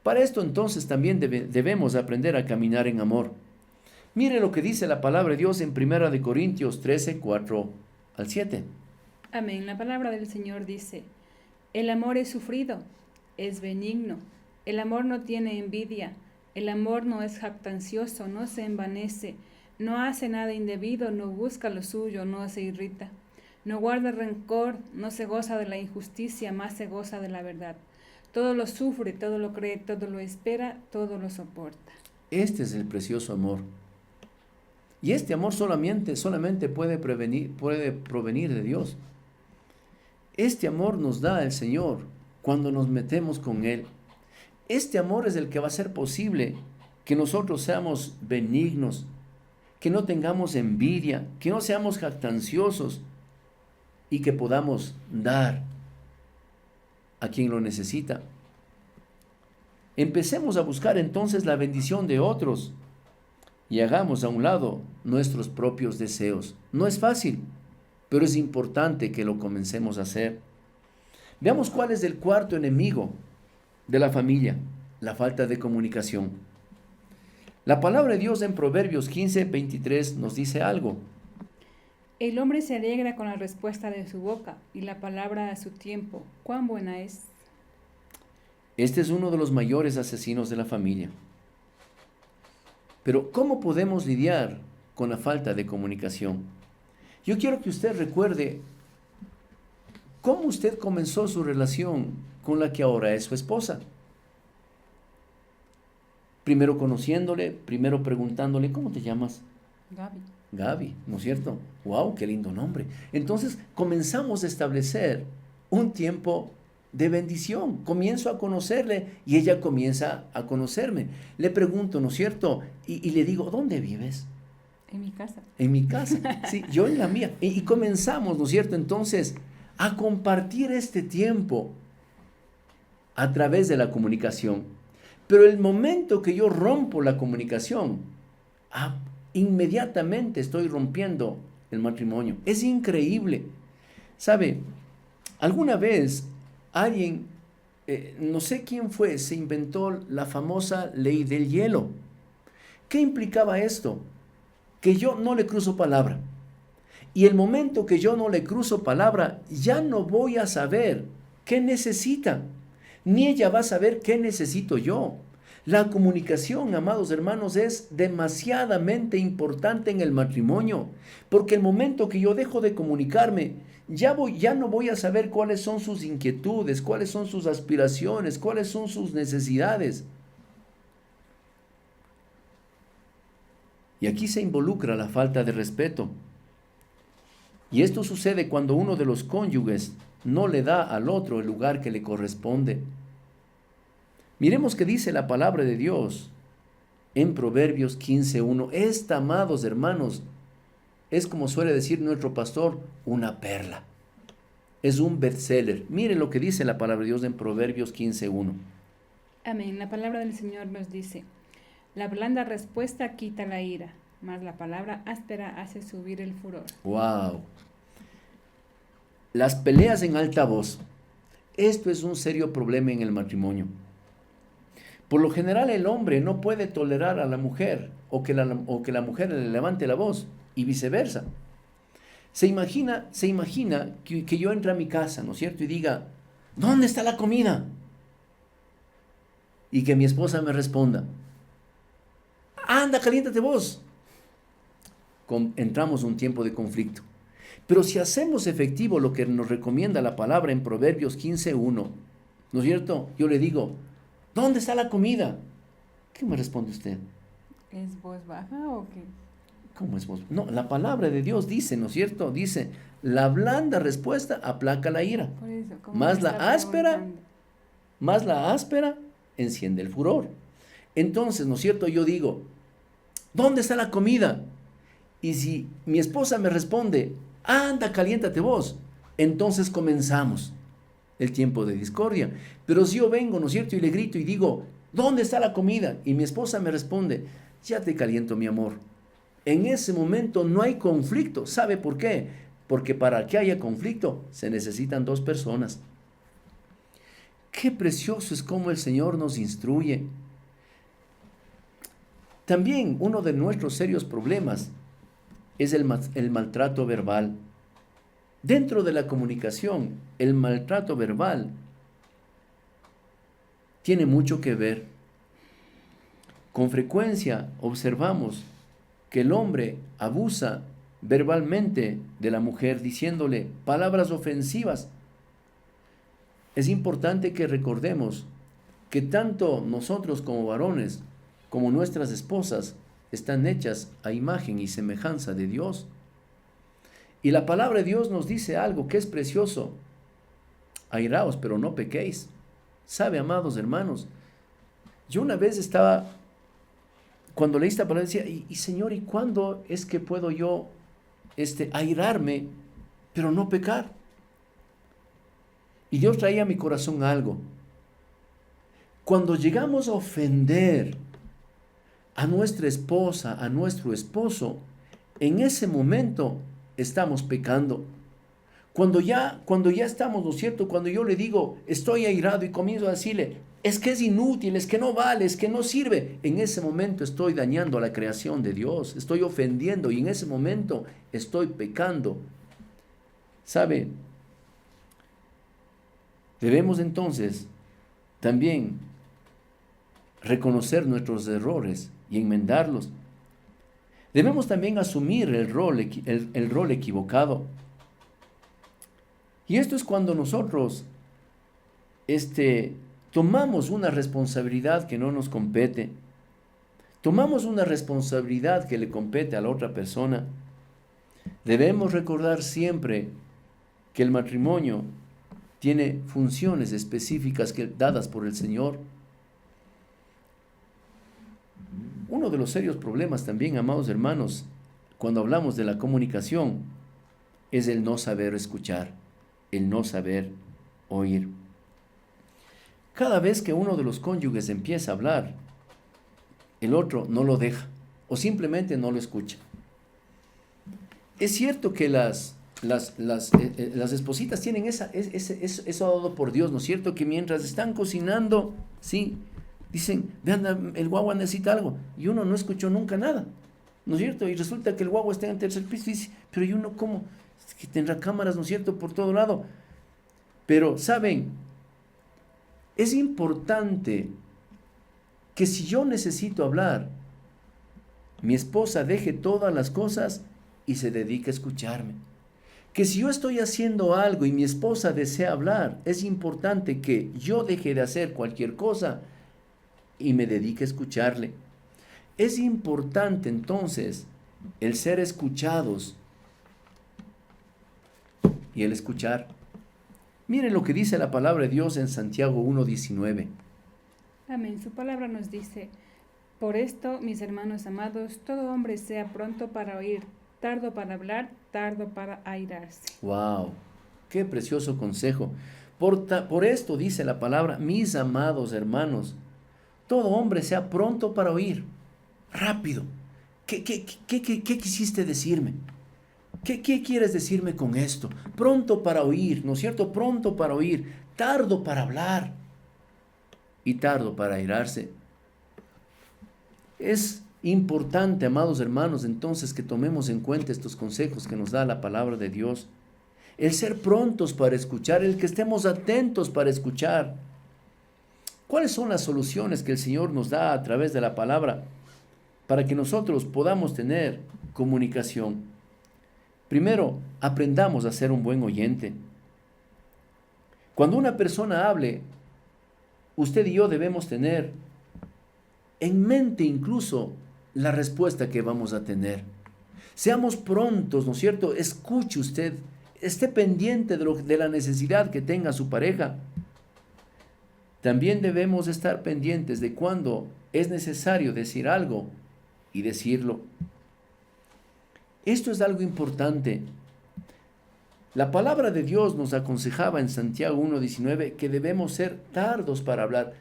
Para esto entonces también debemos aprender a caminar en amor. Mire lo que dice la palabra de Dios en 1 Corintios 13, 4 al 7. Amén. La palabra del Señor dice: el amor es sufrido, es benigno. El amor no tiene envidia. El amor no es jactancioso, no se envanece, no hace nada indebido, no busca lo suyo, no se irrita. No guarda rencor, no se goza de la injusticia, más se goza de la verdad. Todo lo sufre, todo lo cree, todo lo espera, todo lo soporta. Este es el precioso amor. Y este amor solamente puede provenir de Dios. Este amor nos da el Señor cuando nos metemos con Él. Este amor es el que va a hacer posible que nosotros seamos benignos, que no tengamos envidia, que no seamos jactanciosos y que podamos dar a quien lo necesita. Empecemos a buscar entonces la bendición de otros y hagamos a un lado nuestros propios deseos. No es fácil, pero es importante que lo comencemos a hacer. Veamos cuál es el cuarto enemigo de la familia: la falta de comunicación. La palabra de Dios en Proverbios 15, 23 nos dice algo. El hombre se alegra con la respuesta de su boca y la palabra a su tiempo. ¡Cuán buena es! Este es uno de los mayores asesinos de la familia. Pero ¿cómo podemos lidiar con la falta de comunicación? Yo quiero que usted recuerde cómo usted comenzó su relación con la que ahora es su esposa. Primero conociéndole, primero preguntándole: ¿cómo te llamas? Gaby. Gaby, ¿no es cierto? ¡Wow! ¡Qué lindo nombre! Entonces comenzamos a establecer un tiempo de bendición. Comienzo a conocerle y ella comienza a conocerme. Le pregunto, ¿no es cierto? Y le digo: ¿dónde vives? En mi casa. En mi casa, sí, yo en la mía. Y comenzamos, ¿no es cierto? Entonces, a compartir este tiempo a través de la comunicación. Pero el momento que yo rompo la comunicación, inmediatamente estoy rompiendo el matrimonio. Es increíble. ¿Sabe? Alguna vez alguien, no sé quién fue, se inventó la famosa ley del hielo. ¿Qué implicaba esto? Que yo no le cruzo palabra. Y el momento que yo no le cruzo palabra, ya no voy a saber qué necesita, ni ella va a saber qué necesito yo. La comunicación, amados hermanos, es demasiadamente importante en el matrimonio, porque el momento que yo dejo de comunicarme, ya no voy a saber cuáles son sus inquietudes, cuáles son sus aspiraciones, cuáles son sus necesidades. Y aquí se involucra la falta de respeto. Y esto sucede cuando uno de los cónyuges no le da al otro el lugar que le corresponde. Miremos qué dice la palabra de Dios en Proverbios 15:1. Esta, amados hermanos, es, como suele decir nuestro pastor, una perla. Es un bestseller. Miren lo que dice la palabra de Dios en Proverbios 15:1. Amén. La palabra del Señor nos dice: la blanda respuesta quita la ira, mas la palabra áspera hace subir el furor. ¡Wow! Las peleas en alta voz. Esto es un serio problema en el matrimonio. Por lo general, el hombre no puede tolerar a la mujer o que la mujer le levante la voz y viceversa. Se imagina que yo entre a mi casa, ¿no es cierto? Y diga: ¿dónde está la comida? Y que mi esposa me responda: anda, caliéntate vos. Entramos en un tiempo de conflicto. Pero si hacemos efectivo lo que nos recomienda la palabra en Proverbios 15:1, ¿no es cierto? Yo le digo: ¿dónde está la comida? ¿Qué me responde usted? ¿Es voz baja o qué? ¿Cómo es voz? No, la palabra de Dios dice, ¿no es cierto? Dice: la blanda respuesta aplaca la ira. Por eso, Más la áspera enciende el furor. Entonces, ¿no es cierto? Yo digo: ¿dónde está la comida? Y si mi esposa me responde: anda, caliéntate vos, entonces comenzamos el tiempo de discordia. Pero si yo vengo, ¿no es cierto?, y le grito y digo: ¿dónde está la comida? Y mi esposa me responde: ya te caliento, mi amor. En ese momento no hay conflicto. ¿Sabe por qué? porque para que haya conflicto se necesitan dos personas. Qué precioso es cómo el Señor nos instruye. También uno de nuestros serios problemas es el maltrato verbal. Dentro de la comunicación, el maltrato verbal tiene mucho que ver. Con frecuencia observamos que el hombre abusa verbalmente de la mujer diciéndole palabras ofensivas. Es importante que recordemos que tanto nosotros como varones, como nuestras esposas, están hechas a imagen y semejanza de Dios. Y la palabra de Dios nos dice algo que es precioso. Airaos, pero no pequéis. ¿Sabe, amados hermanos? Yo una vez estaba, cuando leí esta palabra, decía, y Señor, ¿y cuándo es que puedo yo airarme, pero no pecar? Y Dios traía a mi corazón algo. Cuando llegamos a ofender a nuestra esposa, a nuestro esposo, en ese momento estamos pecando. Cuando ya estamos, ¿no es cierto? Cuando yo le digo, estoy airado y comienzo a decirle, es que es inútil, es que no vale, es que no sirve. En ese momento estoy dañando a la creación de Dios, estoy ofendiendo y en ese momento estoy pecando. ¿Sabe? Debemos entonces también reconocer nuestros errores y enmendarlos. Debemos también asumir el rol equivocado. Y esto es cuando nosotros tomamos una responsabilidad que no nos compete. Tomamos una responsabilidad que le compete a la otra persona. Debemos recordar siempre que el matrimonio tiene funciones específicas dadas por el Señor. Uno de los serios problemas también, amados hermanos, cuando hablamos de la comunicación, es el no saber escuchar, el no saber oír. Cada vez que uno de los cónyuges empieza a hablar, el otro no lo deja o simplemente no lo escucha. Es cierto que las espositas tienen eso dado por Dios, ¿no es cierto? Que mientras están cocinando, sí, dicen, vean, el guagua necesita algo, y uno no escuchó nunca nada, ¿no es cierto? Y resulta que el guagua está en el tercer piso y dice, pero ¿y uno cómo? Es que tendrá cámaras, ¿no es cierto?, por todo lado. Pero, ¿saben? Es importante que si yo necesito hablar, mi esposa deje todas las cosas y se dedique a escucharme. Que si yo estoy haciendo algo y mi esposa desea hablar, es importante que yo deje de hacer cualquier cosa y me dedique a escucharle. Es importante entonces el ser escuchados y el escuchar. Miren lo que dice la palabra de Dios en Santiago 1:19. Amén. Su palabra nos dice, por esto, mis hermanos amados, todo hombre sea pronto para oír, tardo para hablar, tardo para airarse. ¡Wow! ¡Qué precioso consejo! Por esto dice la palabra, mis amados hermanos, todo hombre sea pronto para oír, rápido. ¿Qué quisiste decirme? ¿Qué quieres decirme con esto? Pronto para oír, ¿no es cierto? Pronto para oír, tardo para hablar y tardo para airarse. Es importante, amados hermanos, entonces que tomemos en cuenta estos consejos que nos da la palabra de Dios. El ser prontos para escuchar, el que estemos atentos para escuchar. ¿Cuáles son las soluciones que el Señor nos da a través de la palabra para que nosotros podamos tener comunicación? Primero, aprendamos a ser un buen oyente. Cuando una persona hable, usted y yo debemos tener en mente incluso la respuesta que vamos a tener. Seamos prontos, ¿no es cierto? Escuche usted, esté pendiente de la necesidad que tenga su pareja. También debemos estar pendientes de cuando es necesario decir algo y decirlo. Esto es algo importante. La palabra de Dios nos aconsejaba en Santiago 1:19 que debemos ser tardos para hablar.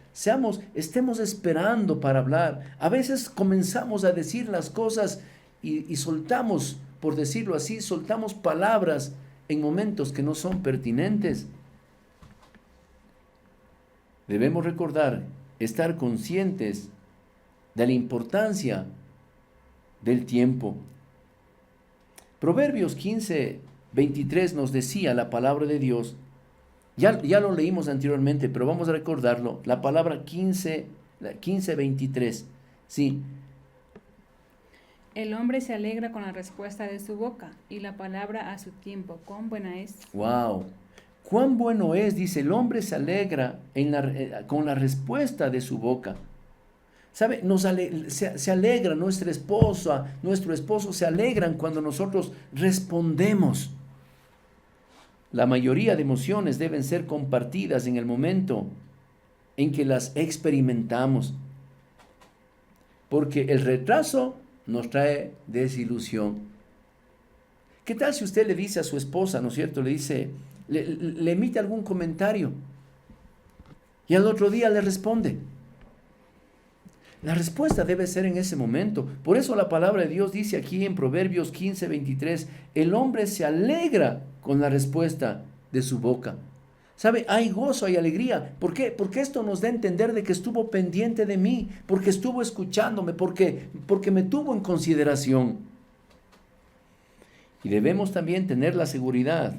Estemos esperando para hablar. A veces comenzamos a decir las cosas y soltamos por decirlo así, soltamos palabras en momentos que no son pertinentes. Debemos recordar, estar conscientes de la importancia del tiempo. Proverbios 15:23 nos decía la palabra de Dios. Ya lo leímos anteriormente, pero vamos a recordarlo. La palabra 15:23. Sí. El hombre se alegra con la respuesta de su boca, y la palabra a su tiempo. ¿Cuán buena es? Wow. Cuán bueno es, dice, el hombre se alegra con la respuesta de su boca. ¿Sabe? Se alegra nuestra esposa, nuestro esposo se alegran cuando nosotros respondemos. La mayoría de emociones deben ser compartidas en el momento en que las experimentamos. Porque el retraso nos trae desilusión. ¿Qué tal si usted le dice a su esposa, ¿no es cierto? Le dice, le emite algún comentario y al otro día le responde. La respuesta debe ser en ese momento. Por eso la palabra de Dios dice aquí en Proverbios 15:23, el hombre se alegra con la respuesta de su boca. ¿Sabe? Hay gozo, hay alegría. ¿Por qué? Porque esto nos da a entender de que estuvo pendiente de mí, porque estuvo escuchándome, porque me tuvo en consideración. Y debemos también tener la seguridad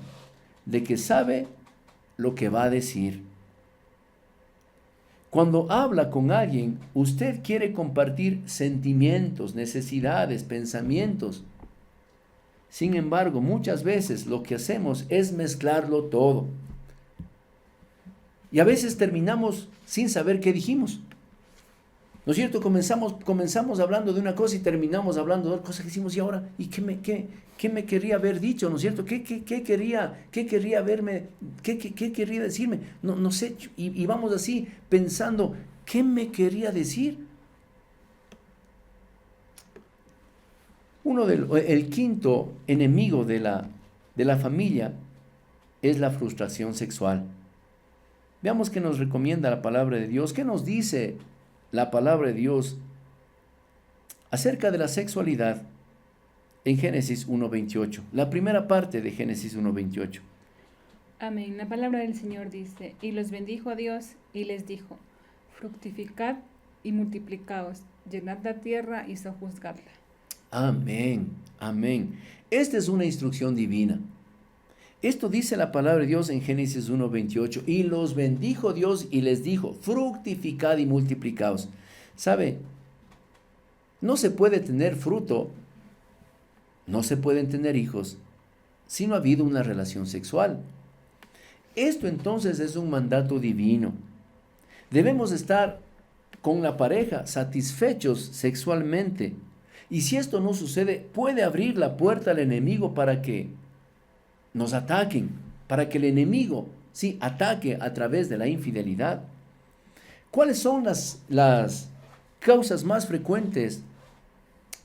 de que sabe lo que va a decir. Cuando habla con alguien, usted quiere compartir sentimientos, necesidades, pensamientos. Sin embargo, muchas veces lo que hacemos es mezclarlo todo. Y a veces terminamos sin saber qué dijimos. ¿No es cierto? Comenzamos hablando de una cosa y terminamos hablando de otra cosa que decimos, y ahora, ¿y qué me quería haber dicho? ¿No es cierto? ¿Qué quería verme? ¿Qué quería decirme? No sé, y vamos así pensando, ¿qué me quería decir? El quinto enemigo de la familia es la frustración sexual. Veamos qué nos recomienda la palabra de Dios, qué nos dice la palabra de Dios acerca de la sexualidad en Génesis 1:28, la primera parte de Génesis 1:28. Amén. La palabra del Señor dice, y los bendijo a Dios y les dijo, fructificad y multiplicaos, llenad la tierra y sojuzgadla. Amén, amén. Esta es una instrucción divina. Esto dice la palabra de Dios en Génesis 1:28, y los bendijo Dios y les dijo, fructificad y multiplicaos. ¿Sabe? No se puede tener fruto, no se pueden tener hijos, si no ha habido una relación sexual. Esto entonces es un mandato divino. Debemos estar con la pareja satisfechos sexualmente. Y si esto no sucede, puede abrir la puerta al enemigo para que nos ataquen, para que el enemigo, sí, ataque a través de la infidelidad. ¿Cuáles son las causas más frecuentes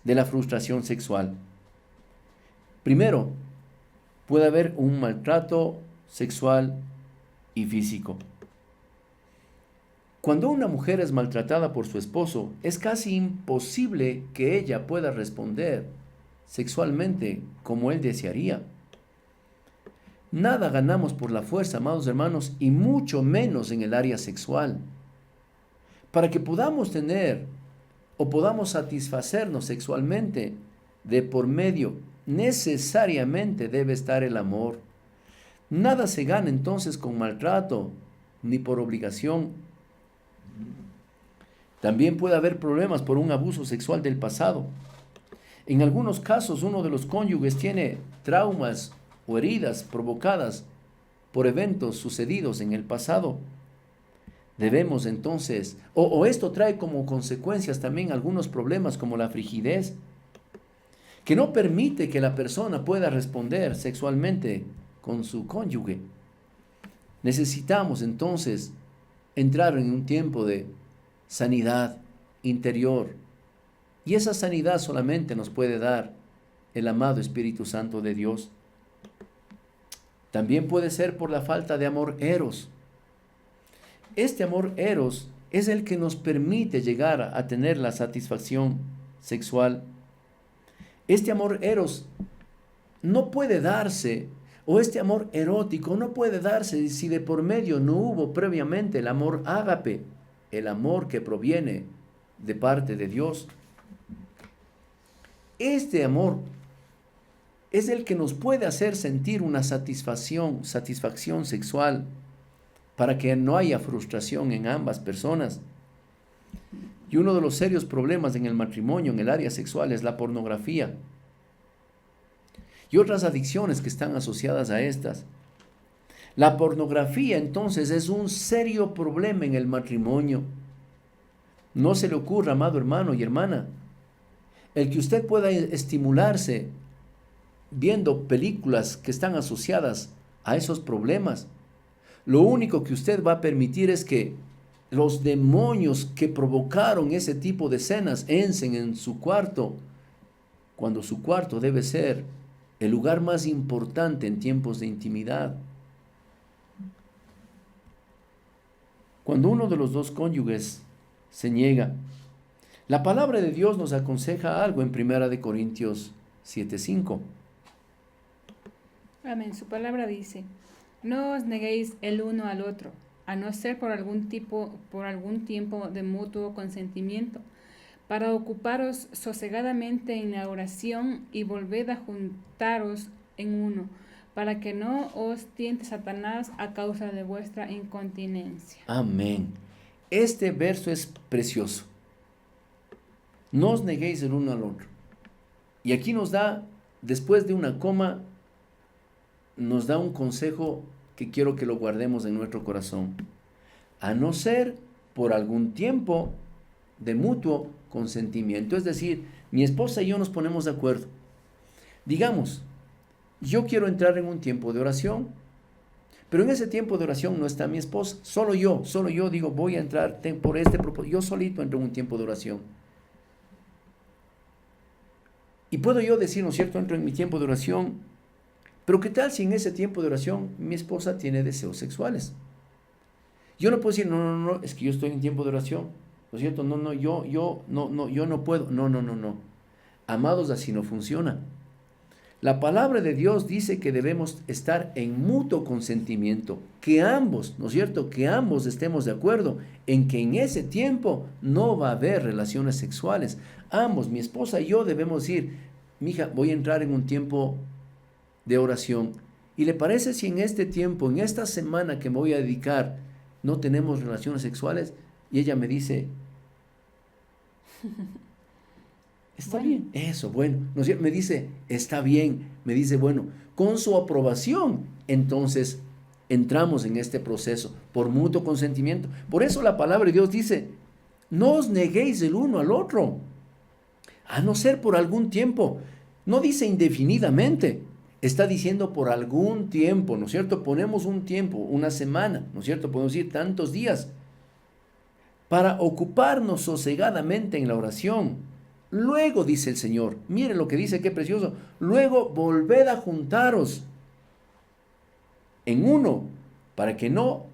de la frustración sexual? Primero, puede haber un maltrato sexual y físico. Cuando una mujer es maltratada por su esposo, es casi imposible que ella pueda responder sexualmente como él desearía. Nada ganamos por la fuerza, amados hermanos, y mucho menos en el área sexual. Para que podamos tener o podamos satisfacernos sexualmente de por medio, necesariamente debe estar el amor. Nada se gana entonces con maltrato ni por obligación. También puede haber problemas por un abuso sexual del pasado. En algunos casos, uno de los cónyuges tiene traumas o heridas provocadas por eventos sucedidos en el pasado. Debemos entonces, o esto trae como consecuencias también algunos problemas como la frigidez, que no permite que la persona pueda responder sexualmente con su cónyuge. Necesitamos entonces entrar en un tiempo de sanidad interior, y esa sanidad solamente nos puede dar el amado Espíritu Santo de Dios. También puede ser por la falta de amor eros. Este amor eros es el que nos permite llegar a tener la satisfacción sexual. Este amor eros no puede darse, o este amor erótico no puede darse si de por medio no hubo previamente el amor ágape, el amor que proviene de parte de Dios. Este amor es el que nos puede hacer sentir una satisfacción sexual, para que no haya frustración en ambas personas. Y uno de los serios problemas en el matrimonio, en el área sexual, es la pornografía y otras adicciones que están asociadas a estas. La pornografía entonces es un serio problema en el matrimonio. No se le ocurra, amado hermano y hermana, el que usted pueda estimularse viendo películas que están asociadas a esos problemas. Lo único que usted va a permitir es que los demonios que provocaron ese tipo de escenas entren en su cuarto, cuando su cuarto debe ser el lugar más importante en tiempos de intimidad. Cuando uno de los dos cónyuges se niega, la palabra de Dios nos aconseja algo en 1 Corintios 7:5. Amén. Su palabra dice: no os neguéis el uno al otro, a no ser por algún tiempo de mutuo consentimiento, para ocuparos sosegadamente en la oración y volved a juntaros en uno, para que no os tiente Satanás a causa de vuestra incontinencia. Amén. Este verso es precioso. No os neguéis el uno al otro. Y aquí nos da, después de una coma, nos da un consejo que quiero que lo guardemos en nuestro corazón. A no ser por algún tiempo de mutuo consentimiento. Es decir, mi esposa y yo nos ponemos de acuerdo. Digamos, yo quiero entrar en un tiempo de oración, pero en ese tiempo de oración no está mi esposa, solo yo digo, voy a entrar por este propósito, yo solito entro en un tiempo de oración. Y puedo yo decir, ¿no es cierto?, entro en mi tiempo de oración, pero ¿qué tal si en ese tiempo de oración mi esposa tiene deseos sexuales? Yo no puedo decir, no, es que yo estoy en tiempo de oración, ¿no es cierto? Yo no puedo. No. Amados, así no funciona. La palabra de Dios dice que debemos estar en mutuo consentimiento, que ambos, ¿no es cierto?, que ambos estemos de acuerdo en que en ese tiempo no va a haber relaciones sexuales. Ambos, mi esposa y yo, debemos decir, mija, voy a entrar en un tiempo de oración. ¿Y le parece si en este tiempo, en esta semana que me voy a dedicar, no tenemos relaciones sexuales? Y ella me dice, está bien, eso, bueno, ¿no es cierto? Me dice, está bien, me dice, bueno, con su aprobación, entonces entramos en este proceso por mutuo consentimiento. Por eso la palabra de Dios dice, no os neguéis el uno al otro, a no ser por algún tiempo. No dice indefinidamente, está diciendo por algún tiempo, ¿no es cierto? Ponemos un tiempo, una semana, ¿no es cierto? Podemos decir tantos días, para ocuparnos sosegadamente en la oración. Luego, dice el Señor, miren lo que dice, qué precioso, luego volved a juntaros en uno, para que no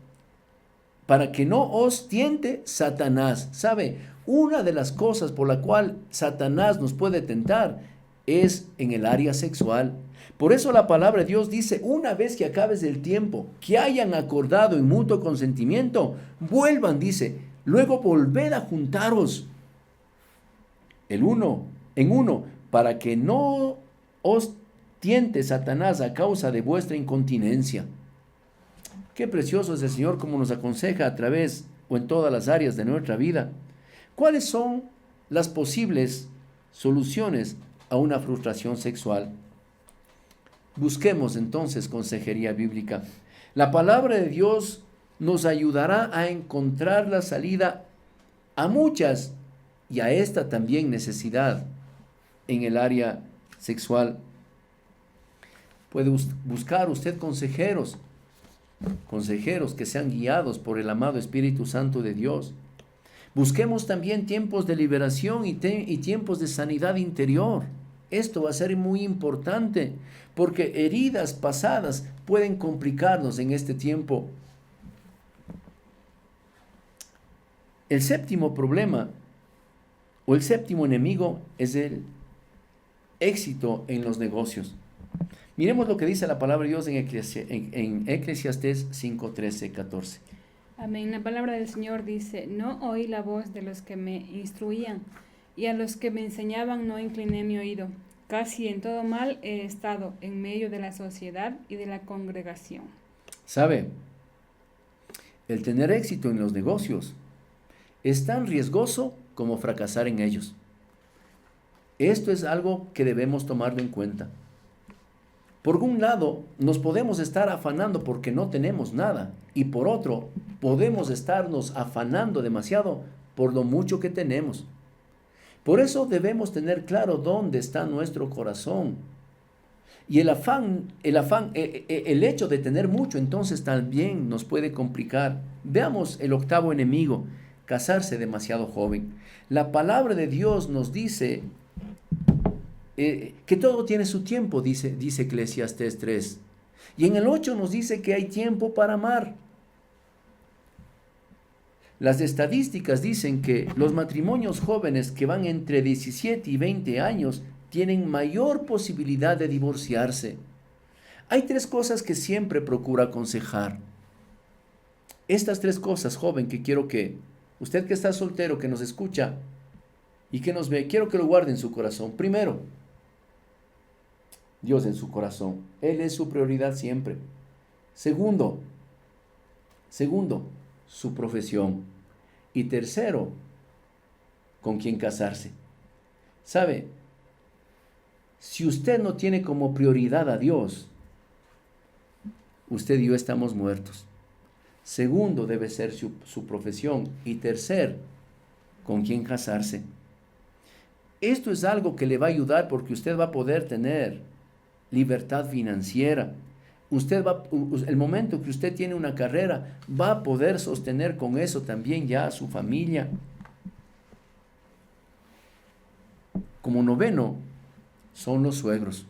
os tiente Satanás. ¿Sabe? Una de las cosas por la cual Satanás nos puede tentar es en el área sexual. Por eso la palabra de Dios dice, una vez que acabes el tiempo, que hayan acordado en mutuo consentimiento, vuelvan, dice, luego volved a juntaros en uno, para que no os tiente Satanás a causa de vuestra incontinencia. Qué precioso es el Señor como nos aconseja a través o en todas las áreas de nuestra vida. ¿Cuáles son las posibles soluciones a una frustración sexual? Busquemos entonces consejería bíblica. La palabra de Dios nos ayudará a encontrar la salida a muchas y a esta también necesidad en el área sexual. Puede buscar usted consejeros que sean guiados por el amado Espíritu Santo de Dios. Busquemos también tiempos de liberación y tiempos de sanidad interior. Esto va a ser muy importante porque heridas pasadas pueden complicarnos en este tiempo. El séptimo problema o el séptimo enemigo es el éxito en los negocios. Miremos lo que dice la palabra de Dios en Eclesiastés 5, 13, 14. Amén. La palabra del Señor dice: no oí la voz de los que me instruían, y a los que me enseñaban no incliné mi oído. Casi en todo mal he estado en medio de la sociedad y de la congregación. ¿Sabe? El tener éxito en los negocios es tan riesgoso como fracasar en ellos. Esto es algo que debemos tomarlo en cuenta. Por un lado, nos podemos estar afanando porque no tenemos nada, y por otro, podemos estarnos afanando demasiado por lo mucho que tenemos. Por eso debemos tener claro dónde está nuestro corazón. Y el hecho de tener mucho, entonces también nos puede complicar. Veamos el octavo enemigo: casarse demasiado joven. La palabra de Dios nos dice que todo tiene su tiempo, dice Eclesiastés 3. Y en el 8 nos dice que hay tiempo para amar. Las estadísticas dicen que los matrimonios jóvenes que van entre 17 y 20 años tienen mayor posibilidad de divorciarse. Hay 3 cosas que siempre procuro aconsejar. Estas 3 cosas, joven, que quiero que usted que está soltero, que nos escucha y que nos ve, quiero que lo guarde en su corazón. Primero, Dios en su corazón. Él es su prioridad siempre. Segundo, su profesión. Y tercero, con quién casarse. ¿Sabe? Si usted no tiene como prioridad a Dios, usted y yo estamos muertos. Segundo, debe ser su profesión. Y tercer, con quién casarse. Esto es algo que le va a ayudar porque usted va a poder tener libertad financiera. El momento que usted tiene una carrera, va a poder sostener con eso también ya a su familia. Como noveno, son los suegros.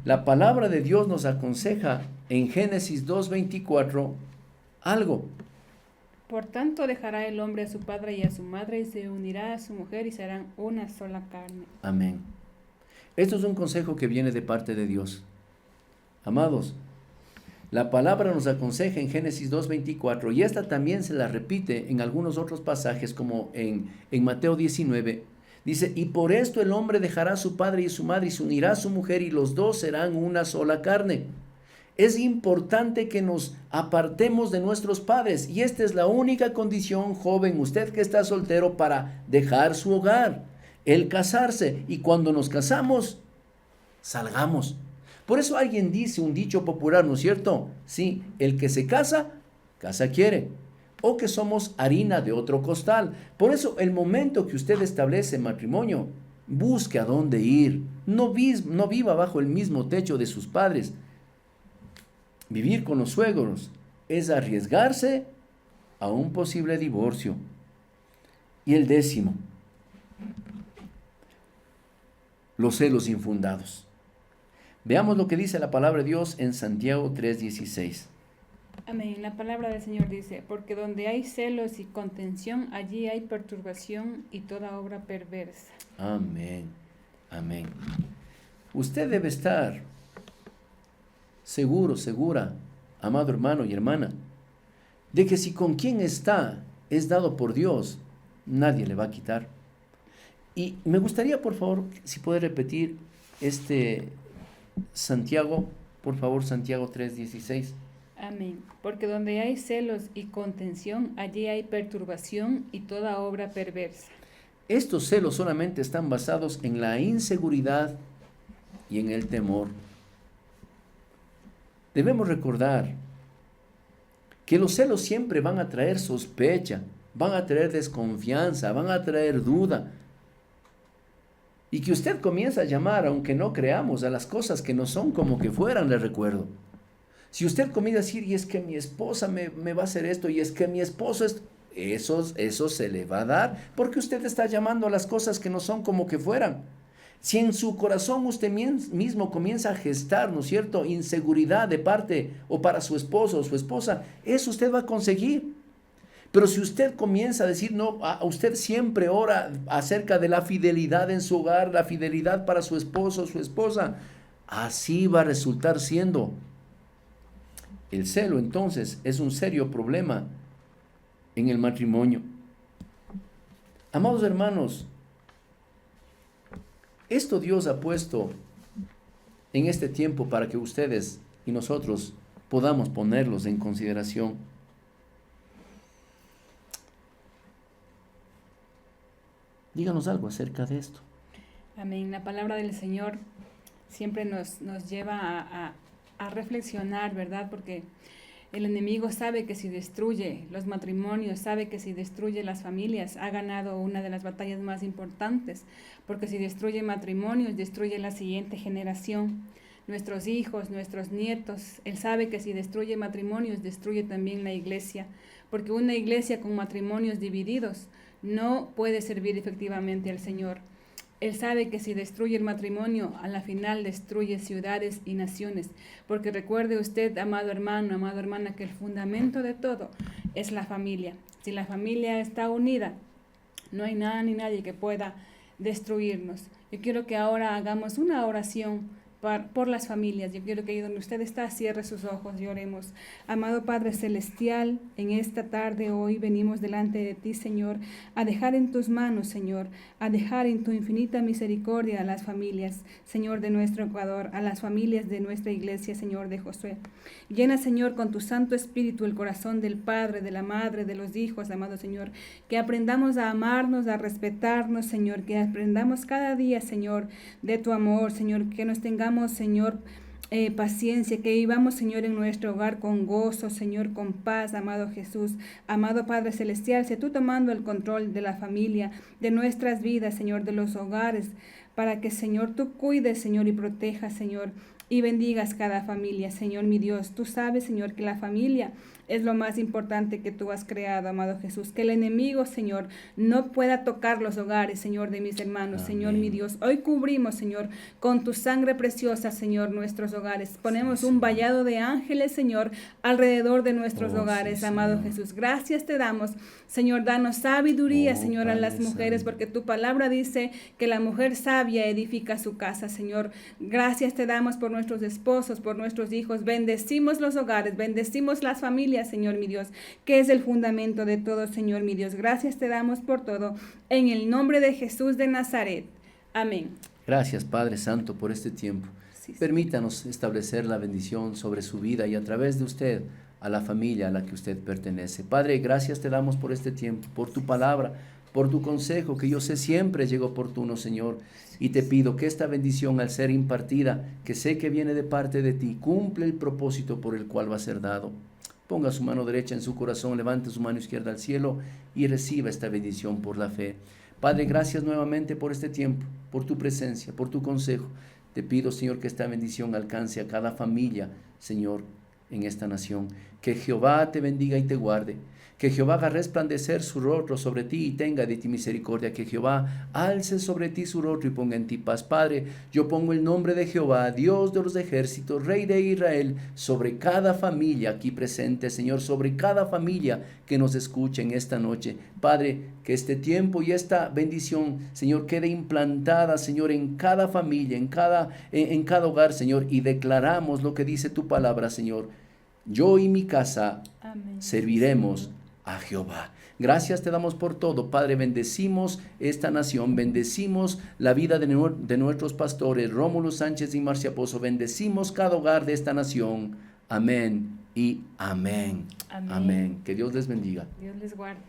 La palabra de Dios nos aconseja en Génesis 2:24 algo. Por tanto dejará el hombre a su padre y a su madre y se unirá a su mujer y serán una sola carne. Amén. Esto es un consejo que viene de parte de Dios. Amados, la palabra nos aconseja en Génesis 2:24 y esta también se la repite en algunos otros pasajes como en Mateo 19. Dice: y por esto el hombre dejará a su padre y a su madre y se unirá a su mujer y los dos serán una sola carne. Es importante que nos apartemos de nuestros padres y esta es la única condición, joven, usted que está soltero, para dejar su hogar, el casarse. Y cuando nos casamos, salgamos. Por eso alguien dice un dicho popular, ¿no es cierto? Sí, el que se casa, casa quiere. O que somos harina de otro costal. Por eso el momento que usted establece matrimonio, busque a dónde ir. No viva bajo el mismo techo de sus padres. Vivir con los suegros es arriesgarse a un posible divorcio. Y el 10, los celos infundados. Veamos lo que dice la palabra de Dios en Santiago 3:16. Amén. La palabra del Señor dice: porque donde hay celos y contención, allí hay perturbación y toda obra perversa. Amén. Amén. Usted debe estar seguro, segura, amado hermano y hermana, de que si con quien está es dado por Dios, nadie le va a quitar. Y me gustaría, por favor, si puede repetir Santiago, por favor, Santiago 3:16. Amén. Porque donde hay celos y contención, allí hay perturbación y toda obra perversa. Estos celos solamente están basados en la inseguridad y en el temor. Debemos recordar que los celos siempre van a traer sospecha, van a traer desconfianza, van a traer duda. Y que usted comienza a llamar, aunque no creamos, a las cosas que no son como que fueran, le recuerdo. Si usted comienza a decir, y es que mi esposa me va a hacer esto, y es que mi esposo es... Eso se le va a dar, porque usted está llamando a las cosas que no son como que fueran. Si en su corazón usted mismo comienza a gestar, ¿no es cierto?, inseguridad de parte o para su esposo o su esposa, eso usted va a conseguir. Pero si usted comienza a decir, no, usted siempre ora acerca de la fidelidad en su hogar, la fidelidad para su esposo o su esposa, Así va a resultar siendo. El celo entonces es un serio problema en el matrimonio. Amados hermanos, esto Dios ha puesto en este tiempo para que ustedes y nosotros podamos ponerlos en consideración. Díganos algo acerca de esto. Amén. La palabra del Señor siempre nos lleva a reflexionar, ¿verdad? Porque el enemigo sabe que si destruye los matrimonios, sabe que si destruye las familias, ha ganado una de las batallas más importantes, porque si destruye matrimonios, destruye la siguiente generación, nuestros hijos, nuestros nietos. Él sabe que si destruye matrimonios, destruye también la iglesia, porque una iglesia con matrimonios divididos no puede servir efectivamente al Señor. Él sabe que si destruye el matrimonio, a la final destruye ciudades y naciones. Porque recuerde usted, amado hermano, amada hermana, que el fundamento de todo es la familia. Si la familia está unida, no hay nada ni nadie que pueda destruirnos. Yo quiero que ahora hagamos una oración por las familias. Yo quiero que ahí donde usted está, cierre sus ojos y oremos. Amado Padre Celestial, en esta tarde hoy venimos delante de ti, Señor, a dejar en tus manos, Señor, a dejar en tu infinita misericordia a las familias, Señor, de nuestro Ecuador, a las familias de nuestra iglesia, Señor, de Josué. Llena, Señor, con tu Santo Espíritu el corazón del Padre, de la Madre, de los hijos, amado Señor, que aprendamos a amarnos, a respetarnos, Señor, que aprendamos cada día, Señor, de tu amor, Señor, que nos tengamos, Señor, paciencia, que vivamos, Señor, en nuestro hogar con gozo, Señor, con paz, amado Jesús, amado Padre Celestial, sé tú tomando el control de la familia, de nuestras vidas, Señor, de los hogares, para que, Señor, tú cuides, Señor, y protejas, Señor, y bendigas cada familia, Señor, mi Dios. Tú sabes, Señor, que la familia es lo más importante que tú has creado, amado Jesús. Que el enemigo, Señor, no pueda tocar los hogares, Señor, de mis hermanos. Amén. Señor, mi Dios. Hoy cubrimos, Señor, con tu sangre preciosa, Señor, nuestros hogares. Ponemos un vallado de ángeles, Señor, alrededor de nuestros hogares, amado Señor. Jesús. Gracias te damos, Señor. Danos sabiduría, Señor, a las mujeres, porque tu palabra dice que la mujer sabia edifica su casa, Señor. Gracias te damos por nuestros esposos, por nuestros hijos. Bendecimos los hogares, bendecimos las familias, Señor mi Dios, que es el fundamento de todo, Señor mi Dios. Gracias te damos por todo, en el nombre de Jesús de Nazaret. Amén. Gracias, Padre Santo, por este tiempo. Sí. Permítanos establecer la bendición sobre su vida y a través de usted, a la familia a la que usted pertenece. Padre, gracias te damos por este tiempo, por tu palabra, por tu consejo, que yo sé siempre llega oportuno, Señor. Y te pido que esta bendición, al ser impartida, que sé que viene de parte de ti, cumple el propósito por el cual va a ser dado. Ponga su mano derecha en su corazón, levante su mano izquierda al cielo y reciba esta bendición por la fe. Padre, gracias nuevamente por este tiempo, por tu presencia, por tu consejo. Te pido, Señor, que esta bendición alcance a cada familia, Señor, en esta nación. Que Jehová te bendiga y te guarde. Que Jehová haga resplandecer su rostro sobre ti y tenga de ti misericordia. Que Jehová alce sobre ti su rostro y ponga en ti paz. Padre, yo pongo el nombre de Jehová, Dios de los ejércitos, Rey de Israel, sobre cada familia aquí presente, Señor, sobre cada familia que nos escuche en esta noche. Padre, que este tiempo y esta bendición, Señor, quede implantada, Señor, en cada familia, en cada hogar, Señor, y declaramos lo que dice tu palabra, Señor. Yo y mi casa Amén. Serviremos a Jehová. Gracias te damos por todo, Padre. Bendecimos esta nación, bendecimos la vida de nuestros pastores, Rómulo Sánchez y Marcia Pozo. Bendecimos cada hogar de esta nación. Amén y amén. Amén. Amén. Que Dios les bendiga. Dios les guarde.